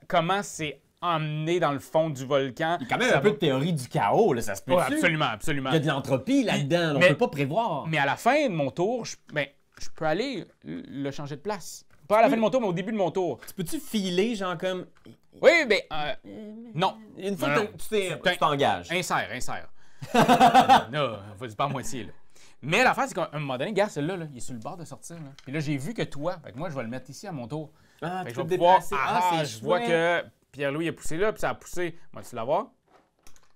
comment c'est emmené dans le fond du volcan. Il y a quand même ça un peu va- de théorie du chaos, là, ça se peut. Ouais, absolument, absolument. Il y a de l'entropie là-dedans, on mais- peut pas prévoir. Mais à la fin de mon tour, ben, je peux aller le changer de place. Pas à la fin de mon tour, mais au début de mon tour. Tu peux-tu filer, genre comme. Oui, mais non. Une fois Non, que tu t'engages. Insère. Non, vas-y pas à moitié, là. Mais l'affaire, c'est qu'à un moment donné, regarde, celui-là, là, il est sur le bord de sortir. Là. Puis là, j'ai vu que toi, fait que moi, je vais le mettre ici à mon tour. Ah, Fait tu que peux je te vais pouvoir. déplacer. Ah, c'est je vois chouette. que Pierre-Louis a poussé là, puis ça a poussé. Vas-tu l'avoir?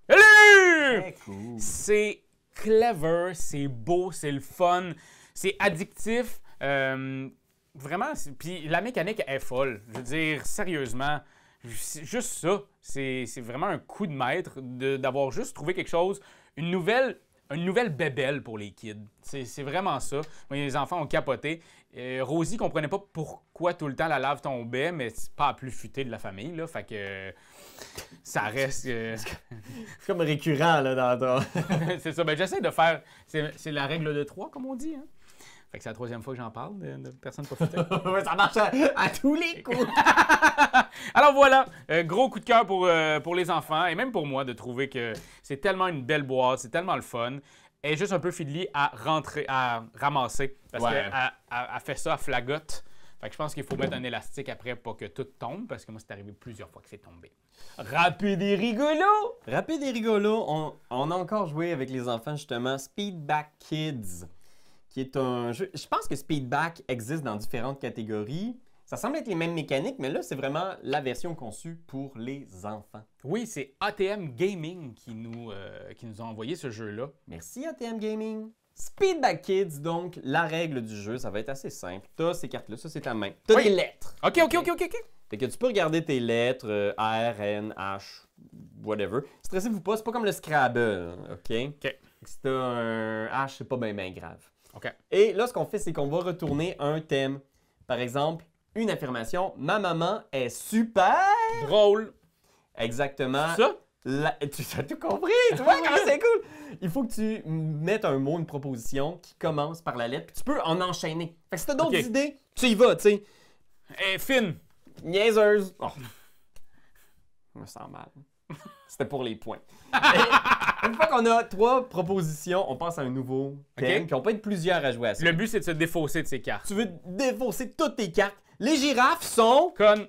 Allez! Très cool. C'est clever, c'est beau, c'est le fun, c'est addictif. Vraiment, puis la mécanique est folle. Je veux dire, sérieusement, juste ça, c'est vraiment un coup de maître d'avoir juste trouvé quelque chose, une nouvelle bébelle pour les kids. C'est vraiment ça. Moi, les enfants ont capoté. Rosie comprenait pas pourquoi tout le temps la lave tombait, mais c'est pas la plus futée de la famille, là. Fait que ça reste... C'est comme récurrent, là, dans ton. c'est ça. Ben, j'essaie de faire... C'est la règle de 3, comme on dit, hein. Fait que c'est la 3e fois que j'en parle de personnes pas futées. Ouais, ça marche à tous les coups. Alors voilà, gros coup de cœur pour les enfants et même pour moi de trouver que c'est tellement une belle boîte, c'est tellement le fun. Elle est juste un peu fiddly à ramasser parce Ouais. qu'elle fait ça à flagotte. Fait que je pense qu'il faut mettre un élastique après pour que tout tombe parce que moi, c'est arrivé plusieurs fois que c'est tombé. Rapide et rigolo! Rapide et rigolo, on a encore joué avec les enfants justement Speedback Kids, qui est un jeu. Je pense que Speedback existe dans différentes catégories. Ça semble être les mêmes mécaniques, mais là, c'est vraiment la version conçue pour les enfants. Oui, c'est ATM Gaming qui nous a envoyé ce jeu-là. Merci ATM Gaming. Speedback Kids, donc, la règle du jeu, ça va être assez simple. T'as ces cartes-là, ça c'est ta main. T'as Oui. des lettres. OK. Fait que tu peux regarder tes lettres, R, N, H, whatever. Stressez-vous pas, c'est pas comme le Scrabble, OK? Si t'as un H, c'est pas bien grave. OK. Et là, ce qu'on fait, c'est qu'on va retourner un thème. Par exemple, une affirmation. Ma maman est super. Drôle. Exactement. Ça? Tu as tout compris, tu vois comment c'est cool. Il faut que tu mettes un mot, une proposition qui commence par la lettre, puis tu peux en enchaîner. Fait que si t'as d'autres idées, tu y vas, tu sais. Fine. Niaiseuse. Oh. Je me sens mal. C'était pour les points. Et une fois qu'on a 3 propositions, on passe à un nouveau thème, puis on peut être plusieurs à jouer à ça. Le but, c'est de se défausser de ces cartes. Tu veux défausser toutes tes cartes. Les girafes sont... Comme...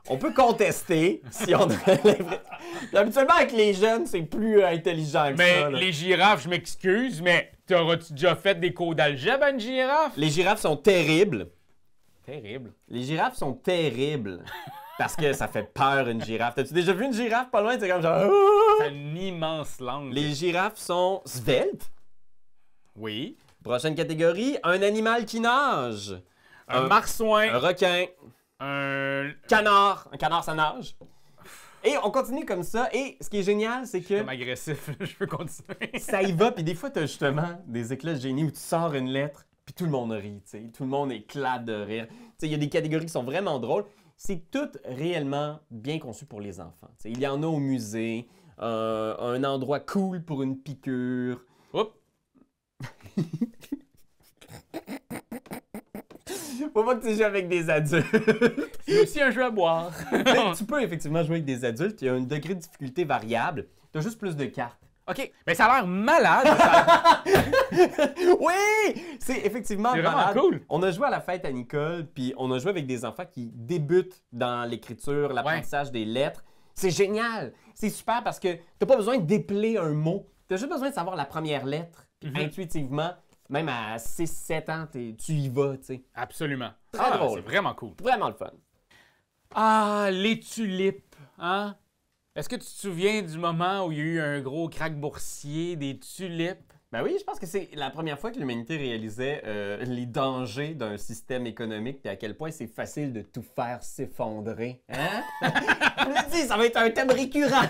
On peut contester si on a l'impression. Habituellement, avec les jeunes, c'est plus intelligent que Mais ça. Là. les girafes, je m'excuse, mais t'auras-tu déjà fait des cours d'algèbre à une girafe? Les girafes sont terribles. Terrible. Les girafes sont terribles. Parce que ça fait peur, une girafe. T'as-tu déjà vu une girafe pas loin? C'est comme genre... C'est une immense langue. Les girafes sont sveltes. Oui. Prochaine catégorie, un animal qui nage. Un marsouin. Un requin. Un... Canard. Un canard, ça nage. Et on continue comme ça. Et ce qui est génial, c'est que Comme agressif, je peux continuer. ça y va. Puis des fois, t'as justement des éclats de génie où tu sors une lettre, puis tout le monde rit, tu sais. Tout le monde éclate de rire. Tu sais, il y a des catégories qui sont vraiment drôles. C'est tout réellement bien conçu pour les enfants. Tu sais, il y en a au musée, un endroit cool pour une piqûre. Oups. Faut pas que tu joues avec des adultes. C'est aussi un jeu à boire. Mais tu peux effectivement jouer avec des adultes. Il y a un degré de difficulté variable. T'as juste plus de cartes. OK. Mais ça a l'air malade. Ça... Oui! C'est effectivement C'est vraiment malade. cool. On a joué à la fête à Nicole, puis on a joué avec des enfants qui débutent dans l'écriture, l'apprentissage des lettres. C'est génial! C'est super parce que t'as pas besoin d'épeler un mot. T'as juste besoin de savoir la première lettre. Intuitivement, même à 6-7 ans, tu y vas, tu sais. Absolument. Très drôle. C'est vraiment cool. Vraiment le fun. Ah, les tulipes, hein? Est-ce que tu te souviens du moment où il y a eu un gros crack boursier, des tulipes? Ben oui, je pense que c'est la première fois que l'humanité réalisait les dangers d'un système économique et à quel point c'est facile de tout faire s'effondrer. Hein? Je me dis, ça va être un thème récurrent.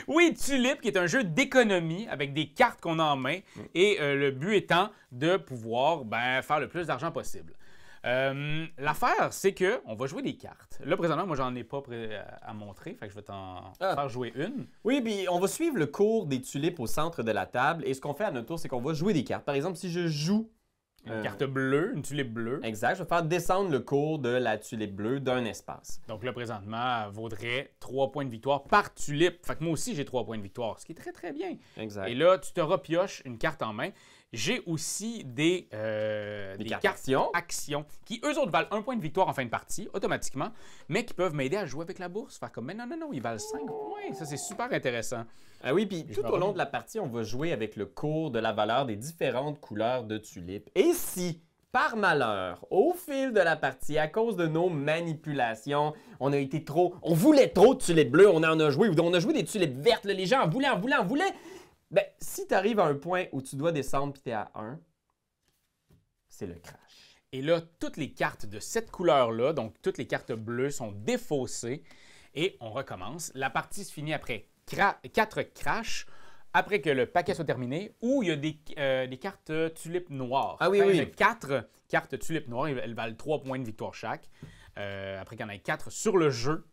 Oui, Tulip, qui est un jeu d'économie avec des cartes qu'on a en main et le but étant de pouvoir faire le plus d'argent possible. L'affaire, c'est que on va jouer des cartes. Là, présentement, moi, j'en ai pas à montrer, fait que je vais t'en faire jouer une. Oui, puis on va suivre le cours des tulipes au centre de la table et ce qu'on fait à notre tour, c'est qu'on va jouer des cartes. Par exemple, si je joue... Une carte bleue, une tulipe bleue. Exact, je vais faire descendre le cours de la tulipe bleue d'un espace. Donc là, présentement, elle vaudrait 3 points de victoire par tulipe. Fait que moi aussi, j'ai 3 points de victoire, ce qui est très, très bien. Exact. Et là, tu te repioches une carte en main J'ai aussi des cartes actions qui, eux autres, valent 1 point de victoire en fin de partie, automatiquement, mais qui peuvent m'aider à jouer avec la bourse. Faire comme, mais non, ils valent 5 points. Ça, c'est super intéressant. Ah oui, puis tout au long de la partie, on va jouer avec le cours de la valeur des différentes couleurs de tulipes. Et si, par malheur, au fil de la partie, à cause de nos manipulations, on voulait trop de tulipes bleues, on a joué des tulipes vertes, là, les gens en voulaient. Ben, si tu arrives à un point où tu dois descendre puis tu es à 1, c'est le crash. Et là, toutes les cartes de cette couleur-là, donc toutes les cartes bleues, sont défaussées et on recommence. La partie se finit après 4 crashs, après que le paquet soit terminé, ou il y a des cartes tulipes noires. Ah oui, oui. Il y a 4 cartes tulipes noires, elles valent 3 points de victoire chaque. Après qu'il y en ait 4 sur le jeu,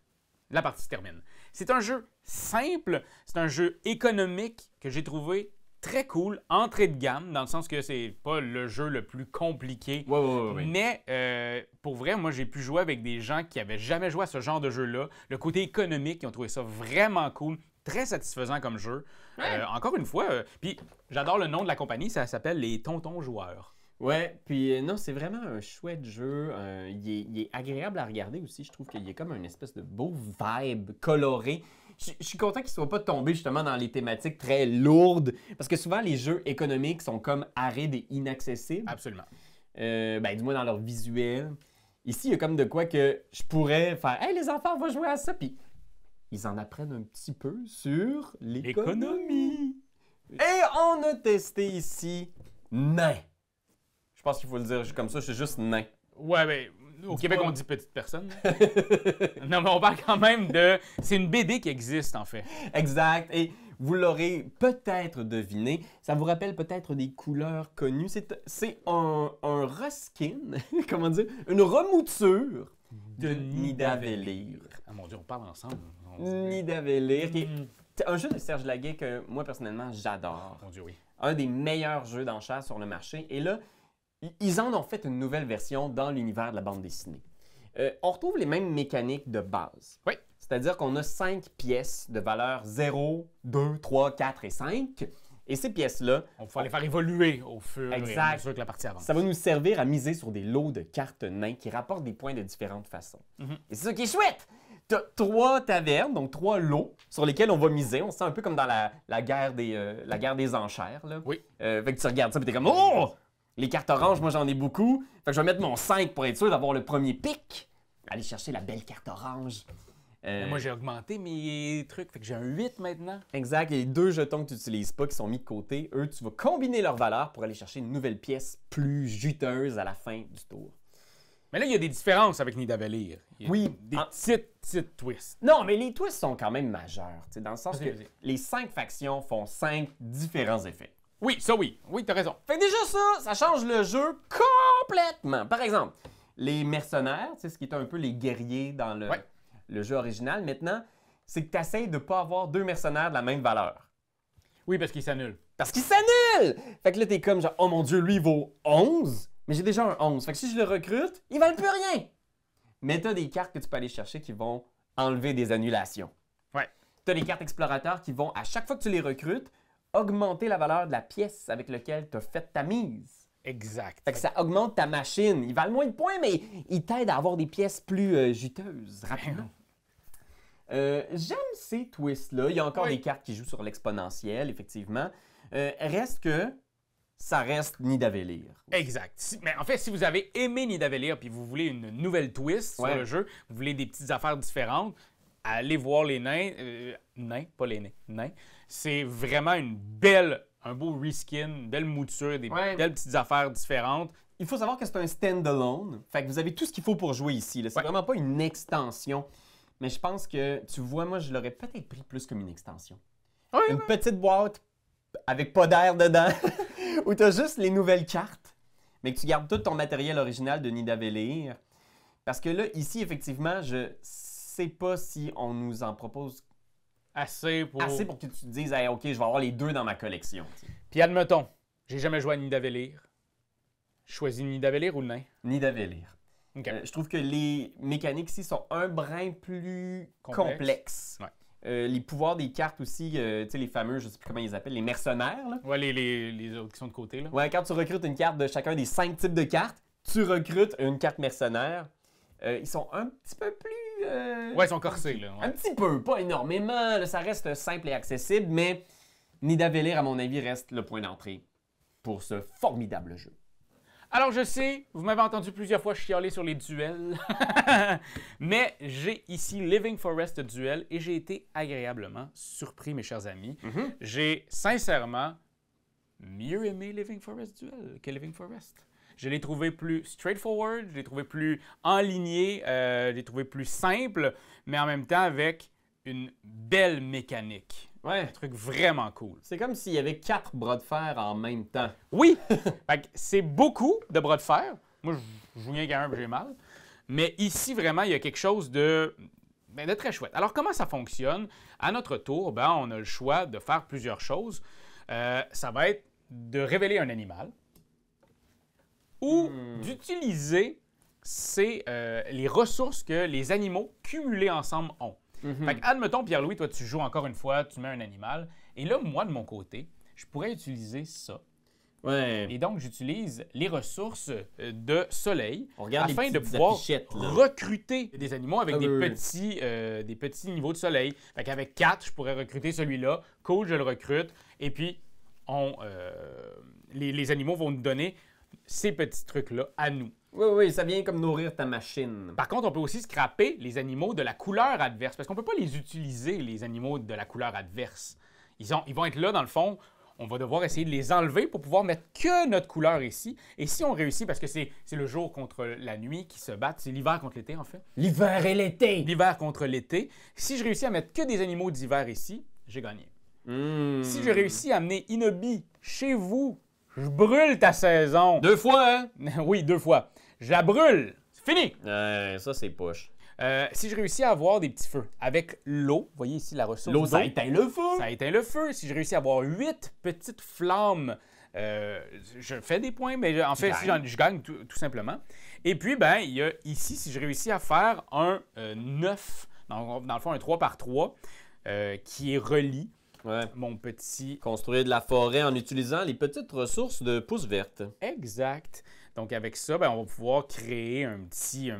la partie se termine. C'est un jeu simple, c'est un jeu économique que j'ai trouvé très cool, entrée de gamme, dans le sens que c'est pas le jeu le plus compliqué. Oui. Mais pour vrai, moi, j'ai pu jouer avec des gens qui avaient jamais joué à ce genre de jeu-là. Le côté économique, ils ont trouvé ça vraiment cool, très satisfaisant comme jeu. Encore une fois, puis j'adore le nom de la compagnie, ça s'appelle les Tontons Joueurs. Ouais, puis non, c'est vraiment un chouette jeu. Il est agréable à regarder aussi. Je trouve qu'il y a comme une espèce de beau vibe coloré. Je suis content qu'il ne soit pas tombé justement dans les thématiques très lourdes. Parce que souvent, les jeux économiques sont comme arides et inaccessibles. Absolument. Du moins dans leur visuel. Ici, il y a comme de quoi que je pourrais faire « Hey, les enfants, on va jouer à ça! » Puis ils en apprennent un petit peu sur l'économie. Et on a testé ici nain. Je pense qu'il faut le dire comme ça, je suis juste nain. Ouais, mais au Québec, on dit petite personne. Non, mais on parle quand même de... C'est une BD qui existe, en fait. Exact. Et vous l'aurez peut-être deviné, ça vous rappelle peut-être des couleurs connues. C'est un reskin, comment dire, une remouture de Nidavellir. Ah mon Dieu, on parle ensemble. Nidavellir, qui est un jeu de Serge Laguet que moi, personnellement, j'adore. Mon Dieu, oui. Un des meilleurs jeux d'enchères sur le marché. Et là, ils en ont fait une nouvelle version dans l'univers de la bande dessinée. On retrouve les mêmes mécaniques de base. Oui. C'est-à-dire qu'on a 5 pièces de valeur 0, 2, 3, 4 et 5. Et ces pièces-là... On va les faire évoluer au fur et à mesure que la partie avance. Ça va nous servir à miser sur des lots de cartes nains qui rapportent des points de différentes façons. Et c'est ça qui est chouette! Tu as 3 tavernes, donc 3 lots sur lesquels on va miser. On se sent un peu comme dans la guerre des enchères. Là. Oui. Fait que tu regardes ça et tu es comme « Oh! Les cartes oranges, moi j'en ai beaucoup. Fait que je vais mettre mon 5 pour être sûr d'avoir le premier pic. Aller chercher la belle carte orange. » Moi, j'ai augmenté mes trucs, fait que j'ai un 8 maintenant. Exact. Et les 2 jetons que tu n'utilises pas, qui sont mis de côté, eux, tu vas combiner leurs valeurs pour aller chercher une nouvelle pièce plus juteuse à la fin du tour. Mais là, il y a des différences avec Nidavellir. Oui. Des petites twists. Non, mais les twists sont quand même majeurs, dans le sens que les 5 factions font 5 différents effets. Oui, ça oui. Oui, t'as raison. Fait que déjà ça change le jeu complètement. Par exemple, les mercenaires, ce qui est un peu les guerriers dans le jeu original, maintenant, c'est que tu essaies de ne pas avoir 2 mercenaires de la même valeur. Oui, parce qu'ils s'annulent. Parce qu'ils s'annulent! Fait que là, t'es comme genre, oh mon Dieu, lui, il vaut 11, mais j'ai déjà un 11. Fait que si je le recrute, ils valent plus rien. Mais t'as des cartes que tu peux aller chercher qui vont enlever des annulations. Ouais. T'as des cartes explorateurs qui vont, à chaque fois que tu les recrutes, augmenter la valeur de la pièce avec laquelle tu as fait ta mise. Exact. Fait que ça augmente ta machine. Ils valent moins de points, mais ils t'aident à avoir des pièces plus juteuses rapidement. J'aime ces twists-là. Il y a encore des cartes qui jouent sur l'exponentiel, effectivement. Reste que ça reste Nidavellir. Exact. Mais en fait, si vous avez aimé Nidavellir puis vous voulez une nouvelle twist sur le jeu, vous voulez des petites affaires différentes, allez voir les nains. Pas les nains. Nains. C'est vraiment un beau reskin, une belle mouture, des belles petites affaires différentes. Il faut savoir que c'est un stand-alone. Fait que vous avez tout ce qu'il faut pour jouer ici. C'est vraiment pas une extension. Mais je pense que, tu vois, moi, je l'aurais peut-être pris plus comme une extension. Une petite boîte avec pas d'air dedans, où tu as juste les nouvelles cartes, mais que tu gardes tout ton matériel original de Nidavellir. Parce que là, ici, effectivement, je sais pas si on nous en propose assez pour que tu te dises hey, « OK, je vais avoir les 2 dans ma collection. » Puis admettons, j'ai jamais joué à Nidavellir. Je choisis Nidavellir ou le nain? Nidavellir. Okay. Je trouve que les mécaniques ici sont un brin plus complexes. les pouvoirs des cartes aussi, tu sais, les fameux, je sais plus comment ils appellent, les mercenaires. Là. Ouais, les autres qui sont de côté. Là. Ouais, quand tu recrutes une carte de chacun des 5 types de cartes, tu recrutes une carte mercenaire. Ils sont un petit peu plus... Ouais, ils sont corsés. Là, ouais. Un petit peu, pas énormément. Là, ça reste simple et accessible, mais Nidavellir, à mon avis, reste le point d'entrée pour ce formidable jeu. Alors, je sais, vous m'avez entendu plusieurs fois chialer sur les duels, mais j'ai ici Living Forest Duel et j'ai été agréablement surpris, mes chers amis. J'ai sincèrement mieux aimé Living Forest Duel que Living Forest. Je l'ai trouvé plus straightforward, je l'ai trouvé plus enligné, je l'ai trouvé plus simple, mais en même temps avec une belle mécanique. Ouais. Un truc vraiment cool. C'est comme s'il y avait 4 bras de fer en même temps. Oui! Fait que c'est beaucoup de bras de fer. Moi, je joue rien qu'à un, j'ai mal. Mais ici, vraiment, il y a quelque chose de très chouette. Alors, comment ça fonctionne? À notre tour, on a le choix de faire plusieurs choses. Ça va être de révéler un animal ou d'utiliser les ressources que les animaux cumulés ensemble ont. Fait que, admettons, Pierre-Louis, toi, tu joues encore une fois, tu mets un animal. Et là, moi, de mon côté, je pourrais utiliser ça. Ouais. Et donc, j'utilise les ressources de soleil afin de les pouvoir là. recruter des animaux avec des oui. petits niveaux de soleil. Fait qu'avec 4, je pourrais recruter celui-là. Cool, je le recrute. Et puis, les animaux vont nous donner ces petits trucs-là à nous. Oui, ça vient comme nourrir ta machine. Par contre, on peut aussi scraper les animaux de la couleur adverse, parce qu'on ne peut pas les utiliser, les animaux de la couleur adverse. Ils vont être là, dans le fond, on va devoir essayer de les enlever pour pouvoir mettre que notre couleur ici. Et si on réussit, parce que c'est le jour contre la nuit qui se battent, c'est l'hiver contre l'été, en fait. L'hiver et l'été! L'hiver contre l'été. Si je réussis à mettre que des animaux d'hiver ici, j'ai gagné. Si je réussis à amener Inobi chez vous, je brûle ta saison. 2 fois, hein? Oui, 2 fois. Je la brûle. C'est fini. Ça, c'est poche. Si je réussis à avoir des petits feux avec l'eau, vous voyez ici la ressource L'eau, d'eau, ça éteint le feu. Ça éteint le feu. Si je réussis à avoir 8 petites flammes, je fais des points, mais en fait, je gagne tout simplement. Et puis, il y a ici, si je réussis à faire un 9, dans le fond, un 3 par 3, qui est relié. Ouais. Mon petit... Construire de la forêt en utilisant les petites ressources de pousse verte. Exact. Donc, avec ça, on va pouvoir créer un petit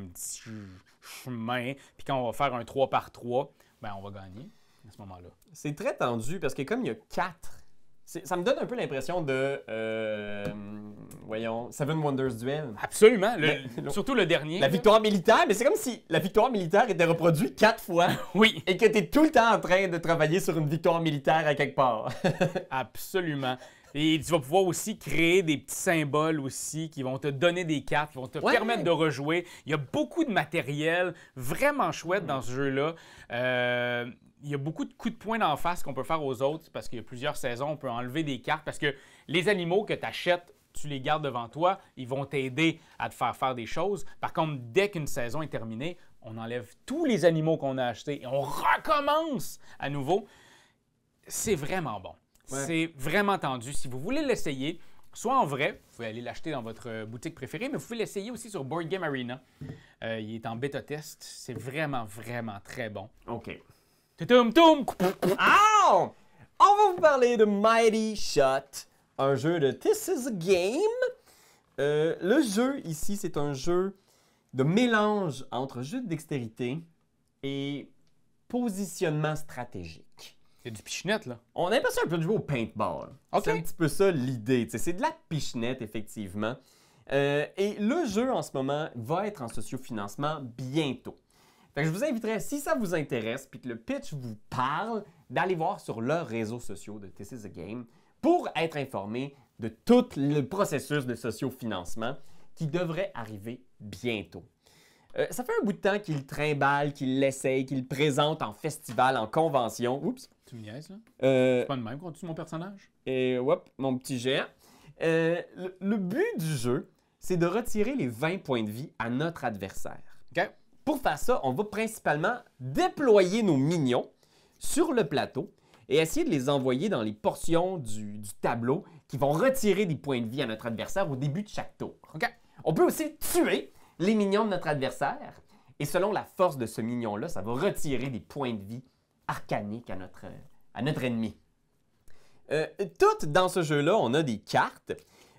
chemin. Puis quand on va faire un 3 par 3, on va gagner à ce moment-là. C'est très tendu parce que comme il y a 4, ça me donne un peu l'impression de, Seven Wonders Duel. Absolument. Surtout le dernier. La victoire militaire, mais c'est comme si la victoire militaire était reproduite 4 fois. Oui. Et que tu es tout le temps en train de travailler sur une victoire militaire à quelque part. Absolument. Et tu vas pouvoir aussi créer des petits symboles aussi qui vont te donner des cartes, qui vont te permettre de rejouer. Il y a beaucoup de matériel vraiment chouette dans ce jeu-là. Il y a beaucoup de coups de poing d'en face qu'on peut faire aux autres parce qu'il y a plusieurs saisons, on peut enlever des cartes parce que les animaux que tu achètes, tu les gardes devant toi, ils vont t'aider à te faire des choses. Par contre, dès qu'une saison est terminée, on enlève tous les animaux qu'on a achetés et on recommence à nouveau. C'est vraiment bon. Ouais. C'est vraiment tendu. Si vous voulez l'essayer, soit en vrai, vous pouvez aller l'acheter dans votre boutique préférée, mais vous pouvez l'essayer aussi sur Board Game Arena. Il est en bêta test. C'est vraiment, vraiment très bon. OK. Toutoum! Oh! On va vous parler de Mighty Shot, un jeu de This is a Game. Le jeu ici, c'est un jeu de mélange entre jeu de dextérité et positionnement stratégique. C'est du pichenette, là. On a l'impression un peu de jouer au paintball. Okay. C'est un petit peu ça l'idée. C'est de la pichenette, effectivement. Et le jeu, en ce moment, va être en sociofinancement bientôt. Fait que je vous inviterais, si ça vous intéresse puis que le pitch vous parle, d'aller voir sur leurs réseaux sociaux de This is a Game pour être informé de tout le processus de sociofinancement qui devrait arriver bientôt. Ça fait un bout de temps qu'il trimballe, qu'il l'essaye, qu'il le présente en festival, en convention. Oups! Tu me niaises, là? C'est pas de même qu'on tue mon personnage? Et hop, mon petit géant. Le but du jeu, c'est de retirer les 20 points de vie à notre adversaire. OK. Pour faire ça, on va principalement déployer nos minions sur le plateau et essayer de les envoyer dans les portions du tableau qui vont retirer des points de vie à notre adversaire au début de chaque tour. OK. On peut aussi tuer les minions de notre adversaire et selon la force de ce minion-là, ça va retirer des points de vie arcanique à notre ennemi. Tout dans ce jeu-là, on a des cartes,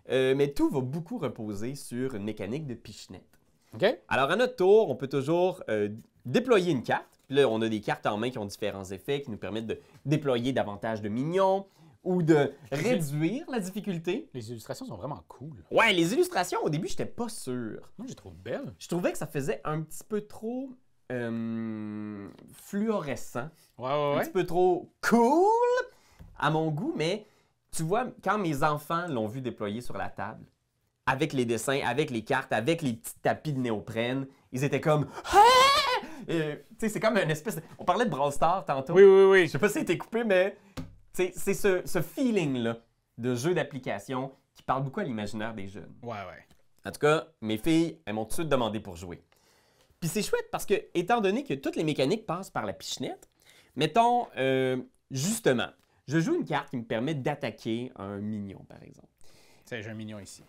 mais tout va beaucoup reposer sur une mécanique de pichenette. OK? Alors, à notre tour, on peut toujours déployer une carte. Puis là, on a des cartes en main qui ont différents effets qui nous permettent de déployer davantage de minions ou de réduire la difficulté. Les illustrations sont vraiment cool. Ouais, les illustrations, au début, j'étais pas sûr. Moi, je les trouve belles. Je trouvais que ça faisait un petit peu trop fluorescent. Ouais, Un petit peu trop cool à mon goût, mais tu vois, quand mes enfants l'ont vu déployer sur la table, avec les dessins, avec les cartes, avec les petits tapis de néoprène, ils étaient comme « Ah! » Tu sais, c'est comme une espèce de... On parlait de Brawl Stars tantôt. Oui, oui, oui. Je sais pas si ça a été coupé, mais c'est ce feeling-là de jeu d'application qui parle beaucoup à l'imaginaire des jeunes. Ouais, ouais. En tout cas, mes filles, elles m'ont tout de suite demandé pour jouer. Puis c'est chouette parce que, étant donné que toutes les mécaniques passent par la pichenette, mettons, justement, je joue une carte qui me permet d'attaquer un mignon, par exemple. Tiens, j'ai un mignon ici.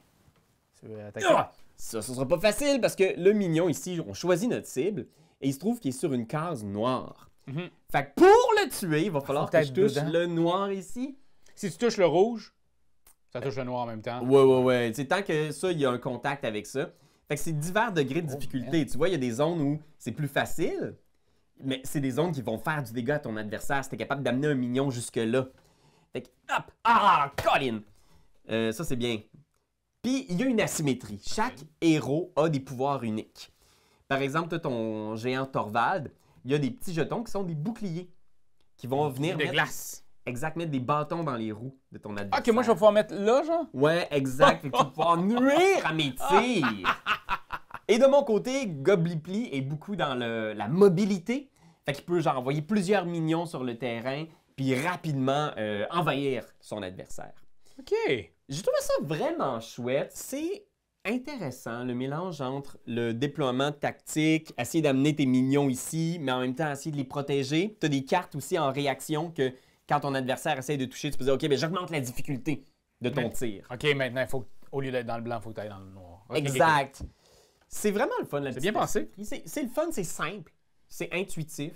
Tu veux attaquer? Ah! Ça, ce sera pas facile parce que le mignon ici, on choisit notre cible et il se trouve qu'il est sur une case noire. Mhm. Fait que pour le tuer, il va falloir que je touche dedans. le noir ici. Si tu touches le rouge, ça touche le noir en même temps. Ouais. Tu sais, tant que ça, il y a un contact avec ça. Fait que c'est divers degrés de difficulté. Tu vois, il y a des zones où c'est plus facile, mais c'est des zones qui vont faire du dégât à ton adversaire si t'es capable d'amener un mignon jusque-là. Fait que, hop! Ah! Colin! Ça, c'est bien. Puis, il y a une asymétrie. Chaque héros a des pouvoirs uniques. Par exemple, t'as ton géant Torvald, il y a des petits jetons qui sont des boucliers qui vont venir De mettre... glace. Exact, mettre des bâtons dans les roues de ton adversaire. Ok, moi, je vais pouvoir mettre là, genre? Ouais, exact. Fait que tu vas pouvoir nuire à mes tirs. Et de mon côté, Goblipli est beaucoup dans la mobilité. Fait qu'il peut genre envoyer plusieurs minions sur le terrain puis rapidement envahir son adversaire. Ok. J'ai trouvé ça vraiment chouette. C'est intéressant, le mélange entre le déploiement tactique, essayer d'amener tes minions ici, mais en même temps essayer de les protéger. Tu as des cartes aussi en réaction que quand ton adversaire essaie de toucher, tu peux dire « OK, ben j'augmente la difficulté de ton tir. » Ok, maintenant, il faut, au lieu d'être dans le blanc, il faut que tu ailles dans le noir. Ok, Exact. C'est vraiment le fun. C'est bien pensé. C'est le fun, c'est simple, c'est intuitif.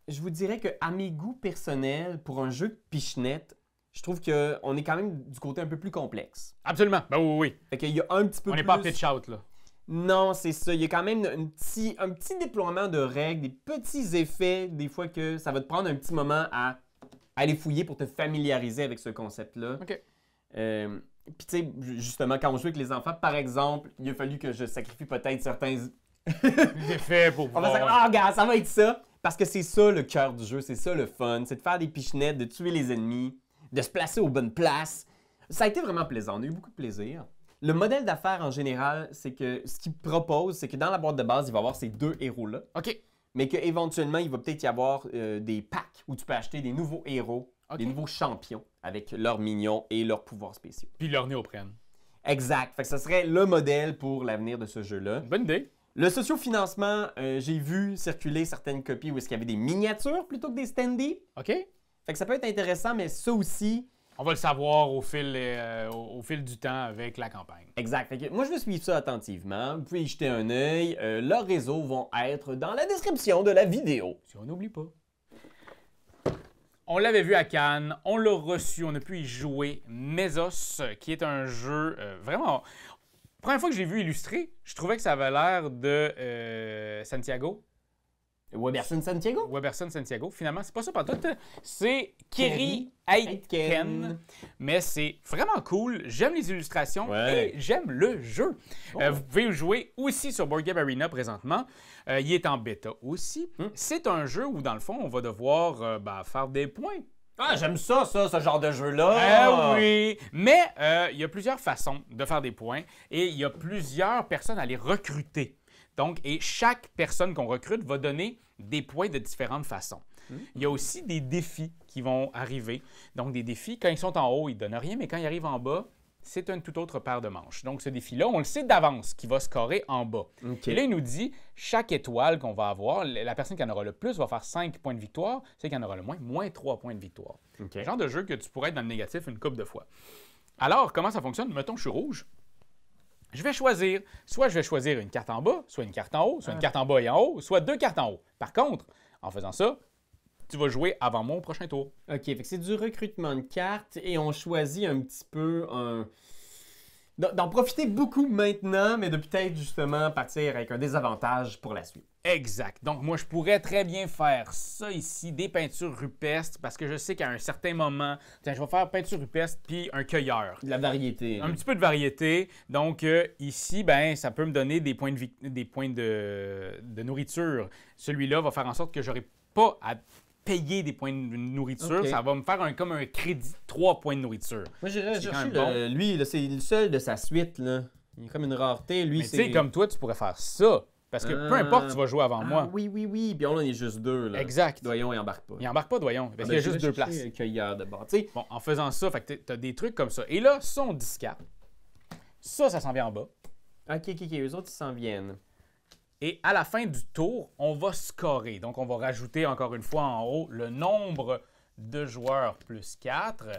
Je vous dirais qu'à mes goûts personnels, pour un jeu de pichenette, je trouve qu'on est quand même du côté un peu plus complexe. Absolument. Ben oui, oui. Fait qu'il y a un petit peu On plus... n'est pas à pitch out, là. Non, c'est ça. Il y a quand même un petit déploiement de règles, des petits effets, des fois que ça va te prendre un petit moment à aller fouiller pour te familiariser avec ce concept-là. OK. Puis tu sais, justement, quand on joue avec les enfants, par exemple, il a fallu que je sacrifie peut-être certains... C'est fait pour On va dire, ah, regarde, ça va être ça. Parce que c'est ça le cœur du jeu, c'est ça le fun. C'est de faire des pichenettes, de tuer les ennemis, de se placer aux bonnes places. Ça a été vraiment plaisant. On a eu beaucoup de plaisir. Le modèle d'affaires en général, c'est que ce qu'il propose, c'est que dans la boîte de base, il va y avoir ces deux héros-là. OK. Mais qu'éventuellement, il va peut-être y avoir des packs où tu peux acheter des nouveaux héros, OK. des nouveaux champions avec leurs minions et leurs pouvoirs spéciaux. Puis leur néoprène. Exact. Fait que ce serait le modèle pour l'avenir de ce jeu-là. Bonne idée. Le sociofinancement, j'ai vu circuler certaines copies où est-ce qu'il y avait des miniatures plutôt que des standees. OK. Fait que ça peut être intéressant, mais ça aussi... On va le savoir au fil du temps avec la campagne. Exact. Fait que moi, je vais suivre ça attentivement. Vous pouvez y jeter un œil. Leurs réseaux vont être dans la description de la vidéo. Si on n'oublie pas. On l'avait vu à Cannes, on l'a reçu, on a pu y jouer. Mesos, qui est un jeu vraiment... Première fois que je l'ai vu illustré, je trouvais que ça avait l'air de Santiago. Weberson Santiago? Weberson Santiago. Finalement, c'est pas ça partout. C'est Keri Aitken. Mais c'est vraiment cool. J'aime les illustrations Ouais. et j'aime le jeu. Oh. Vous pouvez le jouer aussi sur Board Game Arena présentement. Il est en bêta aussi. C'est un jeu où, dans le fond, on va devoir faire des points. Ah, j'aime ça, ce genre de jeu-là. Oui! Mais il y a plusieurs façons de faire des points et il y a plusieurs personnes à les recruter. Donc, et chaque personne qu'on recrute va donner des points de différentes façons. Il y a aussi des défis qui vont arriver. Donc, des défis, quand ils sont en haut, ils ne donnent rien, mais quand ils arrivent en bas, c'est une toute autre paire de manches. Donc, ce défi-là, on le sait d'avance qu'il va scorer en bas. OK. Et là, il nous dit, chaque étoile qu'on va avoir, la personne qui en aura le plus va faire 5 points de victoire, celle qui en aura le moins 3 points de victoire. OK. Le genre de jeu que tu pourrais être dans le négatif une couple de fois. Alors, comment ça fonctionne? Mettons, je suis rouge. Je vais choisir. Soit je vais choisir une carte en bas, soit une carte en haut, soit une carte en bas et en haut, soit deux cartes en haut. Par contre, en faisant ça, tu vas jouer avant moi au prochain tour. OK, fait que c'est du recrutement de cartes et on choisit un petit peu d'en profiter beaucoup maintenant, mais de peut-être justement partir avec un désavantage pour la suite. Exact. Donc, moi, je pourrais très bien faire ça ici, des peintures rupestres, parce que je sais qu'à un certain moment, tiens, je vais faire peinture rupestre puis un cueilleur. De la variété. Un petit peu de variété. Donc, ici, ben, ça peut me donner des points de nourriture. Celui-là va faire en sorte que j'aurai pas à payer des points de nourriture. Ok. Ça va me faire comme un crédit, 3 points de nourriture. Moi, j'irais C'est chercher quand même lui, là, c'est le seul de sa suite. Là. Il est comme une rareté. Lui, Mais tu c'est. sais, comme toi, tu pourrais faire ça. Parce que peu importe, tu vas jouer avant moi. Oui, oui, oui. Puis on en est juste deux. Là. Exact. Doyon, il embarque pas. Il embarque pas, Doyon, parce qu'il y a juste 2 places. Cueilleur de bord. Tu sais, Bon, en faisant ça, fait que t'as des trucs comme ça. Et là, ça, on discarte. Ça s'en vient en bas. OK. Eux autres, ils s'en viennent. Et à la fin du tour, on va scorer. Donc, on va rajouter encore une fois en haut le nombre de joueurs plus 4.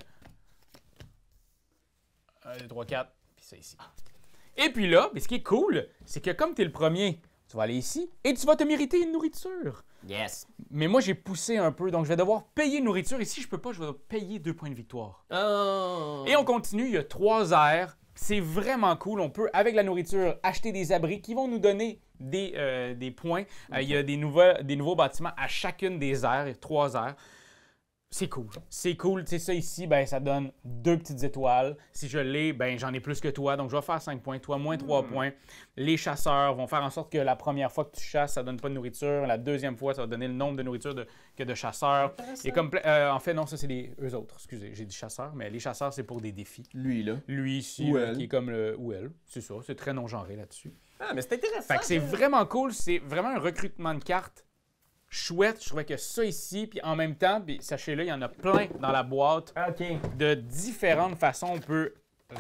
1, 2, 3, 4, puis ça ici. Et puis là, ce qui est cool, c'est que comme tu es le premier, tu vas aller ici et tu vas te mériter une nourriture. Yes. Mais moi, j'ai poussé un peu, donc je vais devoir payer une nourriture. Et si je peux pas, je vais payer 2 points de victoire. Oh. Et on continue, il y a 3 aires. C'est vraiment cool. On peut, avec la nourriture, acheter des abris qui vont nous donner des points. Il y a des nouveaux bâtiments à chacune des aires, il y a 3 aires. C'est cool. C'est cool. Tu sais, ça ici, ben, ça donne 2 petites étoiles. Si je l'ai, ben, j'en ai plus que toi. Donc, je vais faire 5 points. Toi, moins 3 points. Les chasseurs vont faire en sorte que la première fois que tu chasses, ça donne pas de nourriture. La deuxième fois, ça va donner le nombre de nourriture que de chasseurs. Et comme, en fait, non, ça, c'est eux autres. Excusez, j'ai dit chasseurs, mais les chasseurs, c'est pour des défis. Lui, là. Lui ici, Ou là, elle. qui est comme le ou elle. C'est ça. C'est très non-genré là-dessus. Ah, mais c'est intéressant. Fait que c'est ça. vraiment cool. C'est vraiment un recrutement de cartes chouette. Je trouvais que ça ici, puis en même temps, puis sachez-le, il y en a plein dans la boîte. OK. De différentes façons, on peut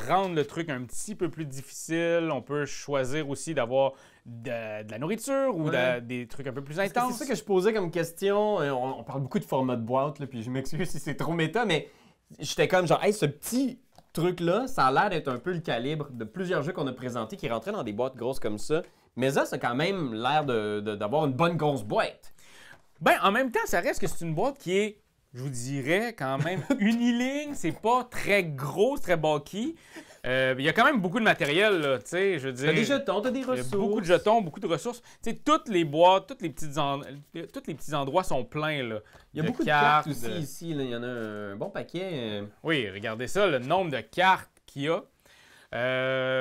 rendre le truc un petit peu plus difficile. On peut choisir aussi d'avoir de la nourriture ou Ouais. des trucs un peu plus C'est intenses. ça que je posais comme question. On parle beaucoup de format de boîte, là, puis je m'excuse si c'est trop méta, mais j'étais comme genre, hey, ce petit truc-là, ça a l'air d'être un peu le calibre de plusieurs jeux qu'on a présentés qui rentraient dans des boîtes grosses comme ça. Mais ça a quand même l'air d'avoir une bonne grosse boîte. Ben, en même temps, ça reste que c'est une boîte qui est, je vous dirais, quand même uniligne. C'est pas très gros, c'est très bulky. Il y a quand même beaucoup de matériel, là, tu sais, je veux dire. T'as des jetons, t'as des Il y a ressources. beaucoup de jetons, beaucoup de ressources. Tu sais, toutes les boîtes, tous les petits endroits sont pleins, là. Il y a beaucoup de cartes aussi ici. Là. Il y en a un bon paquet. Oui, regardez ça, le nombre de cartes qu'il y a.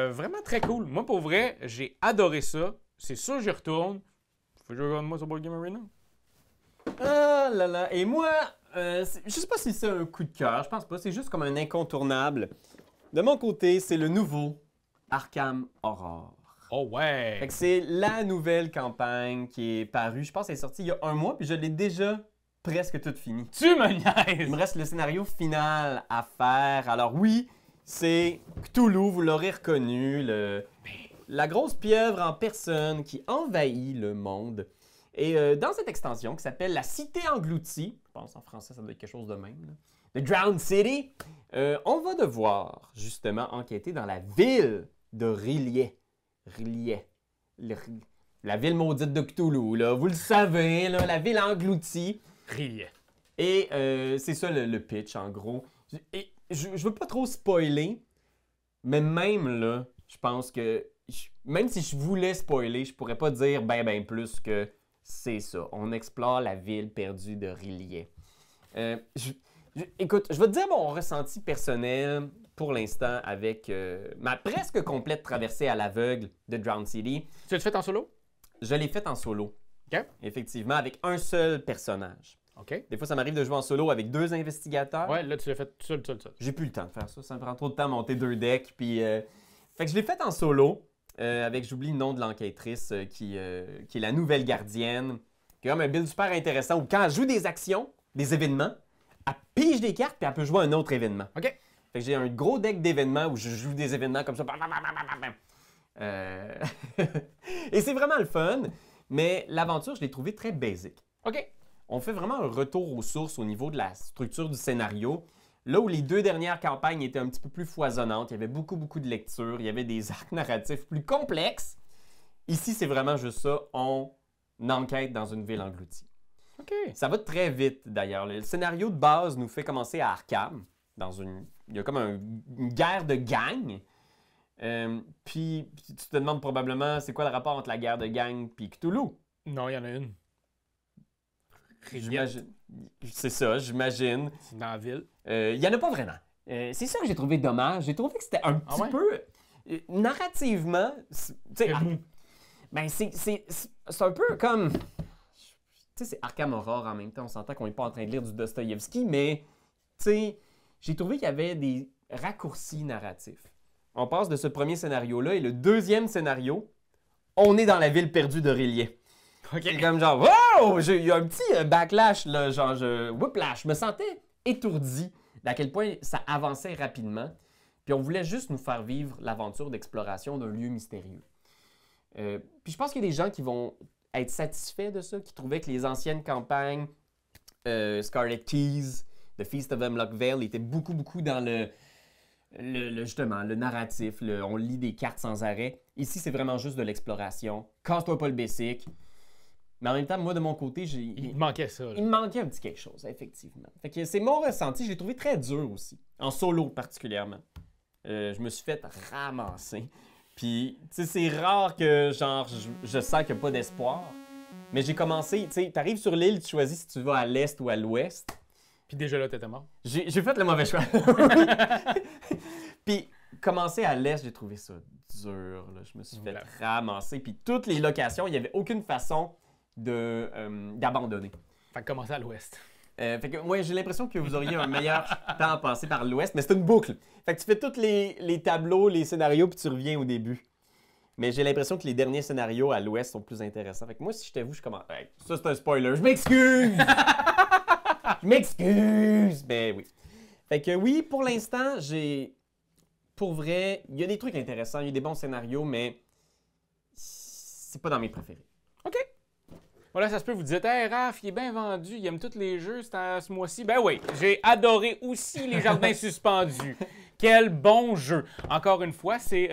Vraiment très cool. Moi, pour vrai, j'ai adoré ça. C'est sûr, j'y retourne. Faut que je regarde moi sur Board Game Arena. Ah là là. Et moi, je sais pas si c'est un coup de cœur. Je pense pas. C'est juste comme un incontournable. De mon côté, c'est le nouveau Arkham Horror. Oh ouais! Fait que c'est la nouvelle campagne qui est parue. Je pense qu'elle est sortie il y a un mois, puis je l'ai déjà presque toute finie. Tu me Il niaises! me reste le scénario final à faire. Alors oui, c'est Cthulhu, vous l'aurez reconnu, la grosse pieuvre en personne qui envahit le monde. Et dans cette extension qui s'appelle La Cité Engloutie, je pense en français ça doit être quelque chose de même, là, The Drowned City, on va devoir justement enquêter dans la ville de R'lyeh. La ville maudite de Cthulhu, là. Vous le savez, là, la ville engloutie. Riez. Et c'est ça le pitch, en gros. Et je veux pas trop spoiler, mais même là, je pense que même si je voulais spoiler, je pourrais pas dire ben plus que c'est ça. On explore la ville perdue de R'lyeh. Écoute, je vais te dire mon ressenti personnel pour l'instant avec ma presque complète traversée à l'aveugle de Drowned City. Tu l'as fait en solo? Je l'ai faite en solo. OK. Effectivement, avec un seul personnage. OK. Des fois, ça m'arrive de jouer en solo avec 2 investigateurs. Ouais, là, tu l'as fait tout seul, tout seul, tout seul. J'ai plus le temps de faire ça. Ça me prend trop de temps à monter 2 decks. Puis, fait que je l'ai fait en solo avec, j'oublie le nom de l'enquêtrice qui est la nouvelle gardienne. Qui a comme un build super intéressant où quand elle joue des actions, des événements, elle pige des cartes puis elle peut jouer un autre événement. OK. Fait que j'ai un gros deck d'événements où je joue des événements comme ça. Et c'est vraiment le fun. Mais l'aventure, je l'ai trouvée très basique. OK. On fait vraiment un retour aux sources au niveau de la structure du scénario. Là où les 2 dernières campagnes étaient un petit peu plus foisonnantes, il y avait beaucoup de lectures, il y avait des arcs narratifs plus complexes. Ici, c'est vraiment juste ça, on enquête dans une ville engloutie. OK. Ça va très vite, d'ailleurs. Le scénario de base nous fait commencer à Arkham. Il y a comme une guerre de gang. Puis tu te demandes probablement, c'est quoi le rapport entre la guerre de gang et Cthulhu? Non, il y en a une. J'imagine. C'est ça, j'imagine. C'est dans la ville. Il n'y en a pas vraiment. C'est ça que j'ai trouvé dommage. J'ai trouvé que c'était un petit peu... narrativement... Ben, c'est un peu comme... Tu sais, c'est Arkham Horror en même temps. On s'entend qu'on n'est pas en train de lire du Dostoïevski, mais, tu sais, j'ai trouvé qu'il y avait des raccourcis narratifs. On passe de ce premier scénario-là et le deuxième scénario, on est dans la ville perdue d'Aurélien. OK. C'est comme genre, wow! Il y a un petit backlash, là, genre, whiplash. Je me sentais étourdi d'à quel point ça avançait rapidement. Puis on voulait juste nous faire vivre l'aventure d'exploration d'un lieu mystérieux. Puis je pense qu'il y a des gens qui vont être satisfaits de ça, qui trouvaient que les anciennes campagnes, Scarlet Keys, The Feast of Hemlock Vale, étaient beaucoup dans justement, le narratif. On lit des cartes sans arrêt. Ici, c'est vraiment juste de l'exploration. Casse-toi pas le basic. Mais en même temps, moi, de mon côté, il me manquait ça. Là. Il me manquait un petit quelque chose, effectivement. Fait que c'est mon ressenti. Je l'ai trouvé très dur aussi. En solo, particulièrement. Je me suis fait ramasser. Puis, tu sais, c'est rare que, genre, je sens qu'il n'y a pas d'espoir. Mais j'ai commencé, tu sais, t'arrives sur l'île, tu choisis si tu vas à l'est ou à l'ouest. Puis déjà là, t'étais mort. J'ai fait le mauvais choix. Puis, commencer à l'est, j'ai trouvé ça dur. Là. Je me suis fait ramasser. Puis, toutes les locations, il n'y avait aucune façon d'abandonner. Fait que commencer à l'ouest. Fait que moi, j'ai l'impression que vous auriez un meilleur temps à passer par l'ouest, mais c'est une boucle. Fait que tu fais tous les tableaux, les scénarios, puis tu reviens au début. Mais j'ai l'impression que les derniers scénarios à l'ouest sont plus intéressants. Fait que moi, si j'étais vous, je commence... Hey, ça, c'est un spoiler. Je m'excuse! Je m'excuse! Ben oui. Fait que oui, pour l'instant, pour vrai, il y a des trucs intéressants, il y a des bons scénarios, mais c'est pas dans mes préférés. OK. Voilà, ça se peut, vous dites, hey, Raph, il est bien vendu, il aime tous les jeux ce mois-ci. Ben oui, j'ai adoré aussi Les Jardins Suspendus. Quel bon jeu! Encore une fois, c'est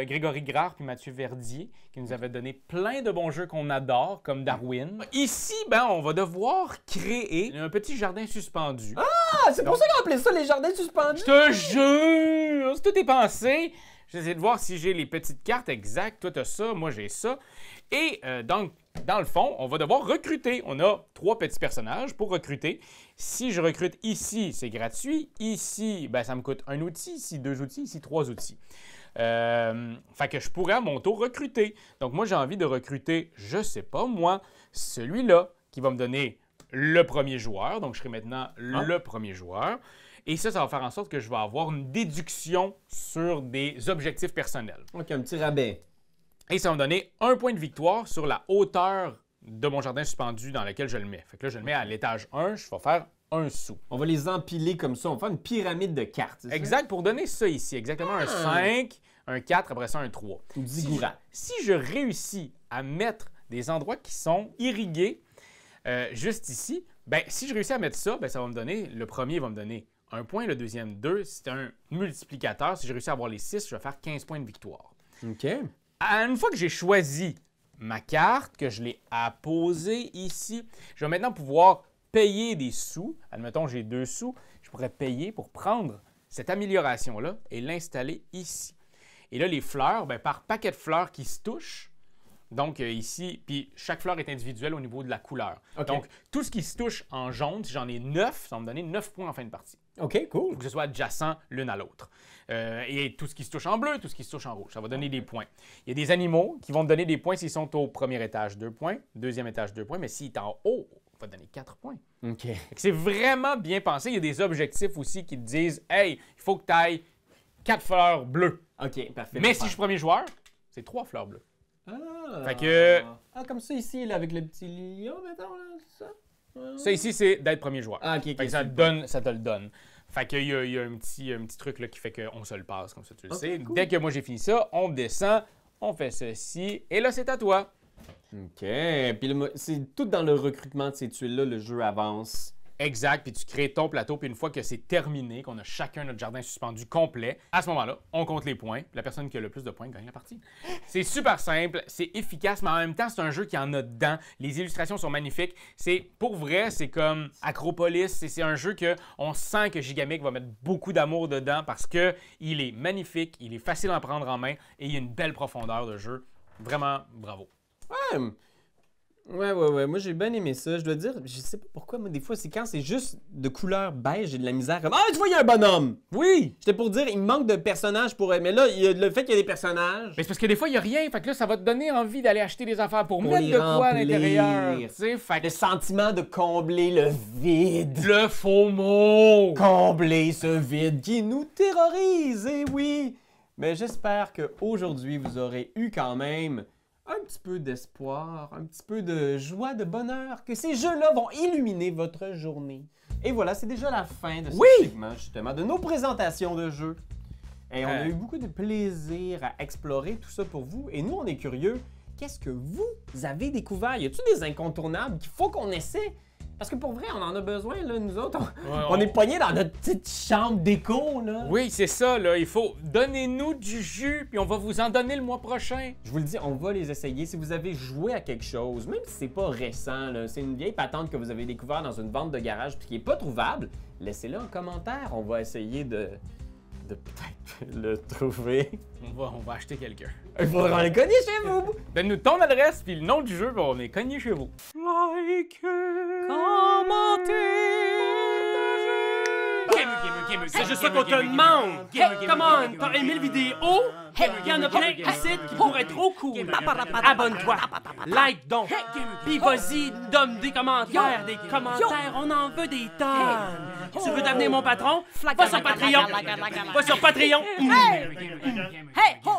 Grégory Grard puis Mathieu Verdier qui nous avaient donné plein de bons jeux qu'on adore, comme Darwin. Ici, ben, on va devoir créer un petit jardin suspendu. Ah! C'est pour ça qu'on appelait ça les jardins suspendus! Je te jure! Tout est pensé. J'essaie de voir si j'ai les petites cartes exactes. Toi, t'as ça, moi, j'ai ça. Et donc, dans le fond, on va devoir recruter. On a 3 petits personnages pour recruter. Si je recrute ici, c'est gratuit. Ici, ben, ça me coûte un outil. Ici, 2 outils. Ici, 3 outils. Fait que je pourrais à mon tour recruter. Donc, moi, j'ai envie de recruter, je sais pas moi, celui-là qui va me donner le premier joueur. Donc, je serai maintenant le premier joueur. Et ça va faire en sorte que je vais avoir une déduction sur des objectifs personnels. OK, un petit rabais. Et ça va me donner 1 point de victoire sur la hauteur de mon jardin suspendu dans lequel je le mets. Fait que là, je le mets à l'étage 1, je vais faire 1 sou. On va les empiler comme ça, on va faire une pyramide de cartes. Exact, pour donner ça ici. Exactement un 5, un 4, après ça un 3. Si je réussis à mettre des endroits qui sont irrigués juste ici, ben si je réussis à mettre ça, ben ça va me donner, le premier va me donner 1 point, le deuxième 2. C'est un multiplicateur. Si je réussis à avoir les 6, je vais faire 15 points de victoire. OK. Une fois que j'ai choisi ma carte, que je l'ai apposée ici, je vais maintenant pouvoir payer des sous. Admettons, j'ai 2 sous. Je pourrais payer pour prendre cette amélioration-là et l'installer ici. Et là, les fleurs, ben, par paquet de fleurs qui se touchent, donc ici, puis chaque fleur est individuelle au niveau de la couleur. Okay. Donc, tout ce qui se touche en jaune, si j'en ai 9, ça va me donner 9 points en fin de partie. OK, cool. Il faut que ce soit adjacent l'une à l'autre. Et tout ce qui se touche en bleu, tout ce qui se touche en rouge, ça va donner des points. Il y a des animaux qui vont me donner des points s'ils sont au premier étage, 2 points. Deuxième étage, 2 points. Mais s'il est en haut, il va donner 4 points. OK. C'est vraiment bien pensé. Il y a des objectifs aussi qui te disent « Hey, il faut que tu ailles 4 fleurs bleues. » OK, parfait. Mais si je suis premier joueur, c'est 3 fleurs bleues. Ah! Fait que... Ah, comme ça ici, là, avec le petit lion, mettons, là, c'est ça? Ça ici, c'est d'être premier joueur. Ah, OK. Fait que ça te le donne. Fait qu'il y a un petit truc là, qui fait qu'on se le passe, comme ça, tu le sais. Cool. Dès que moi j'ai fini ça, on descend, on fait ceci, et là, c'est à toi. OK. Puis c'est tout dans le recrutement de ces tuiles-là, le jeu avance Exact, puis tu crées ton plateau, puis une fois que c'est terminé, qu'on a chacun notre jardin suspendu complet, à ce moment-là, on compte les points, puis la personne qui a le plus de points gagne la partie. C'est super simple, c'est efficace, mais en même temps, c'est un jeu qui en a dedans. Les illustrations sont magnifiques. C'est, pour vrai, c'est comme Acropolis, c'est un jeu que on sent que Gigamic va mettre beaucoup d'amour dedans parce que il est magnifique, il est facile à prendre en main et il y a une belle profondeur de jeu. Vraiment, bravo. Ouais. Moi, j'ai bien aimé ça. Je dois dire, je sais pas pourquoi, moi, des fois, c'est quand c'est juste de couleur beige, j'ai de la misère. Comme, tu vois, il y a un bonhomme! Oui! J'étais pour dire, il manque de personnages pour... Mais là, il y a le fait qu'il y a des personnages... Mais c'est parce que des fois, il n'y a rien. Fait que là, ça va te donner envie d'aller acheter des affaires pour mettre les de quoi à remplir. l'intérieur. Tu sais, fait Le sentiment de combler le vide. le faux mot! Combler ce vide qui nous terrorise, eh oui! Mais j'espère qu'aujourd'hui, vous aurez eu quand même un petit peu d'espoir, un petit peu de joie, de bonheur, que ces jeux-là vont illuminer votre journée. Et voilà, c'est déjà la fin de ce segment, justement, de nos présentations de jeux. Et on a eu beaucoup de plaisir à explorer tout ça pour vous. Et nous, on est curieux. Qu'est-ce que vous avez découvert? Y a-t-il des incontournables qu'il faut qu'on essaie? Parce que pour vrai, on en a besoin, là, nous autres. On est pognés dans notre petite chambre d'écho, là. Oui, c'est ça, là. Il faut... Donnez-nous du jus, puis on va vous en donner le mois prochain. Je vous le dis, on va les essayer. Si vous avez joué à quelque chose, même si c'est pas récent, là, c'est une vieille patente que vous avez découvert dans une vente de garage puis qui est pas trouvable, laissez-le en commentaire. On va essayer de peut-être le trouver. On va acheter quelqu'un. Il faudra le cogner chez vous! Donne-nous ton adresse puis le nom du jeu, puis on est cogné chez vous. Like, commentez, c'est juste ça qu'on te demande. Hey, comment, t'as aimé le vidéo? Hey, il y en a plein ici qui pourraient être trop cool. Abonne-toi, like donc, puis vas-y, donne des commentaires, on en veut des tonnes. Tu veux devenir mon patron? Va sur Patreon. Va sur Patreon. Hey, ho!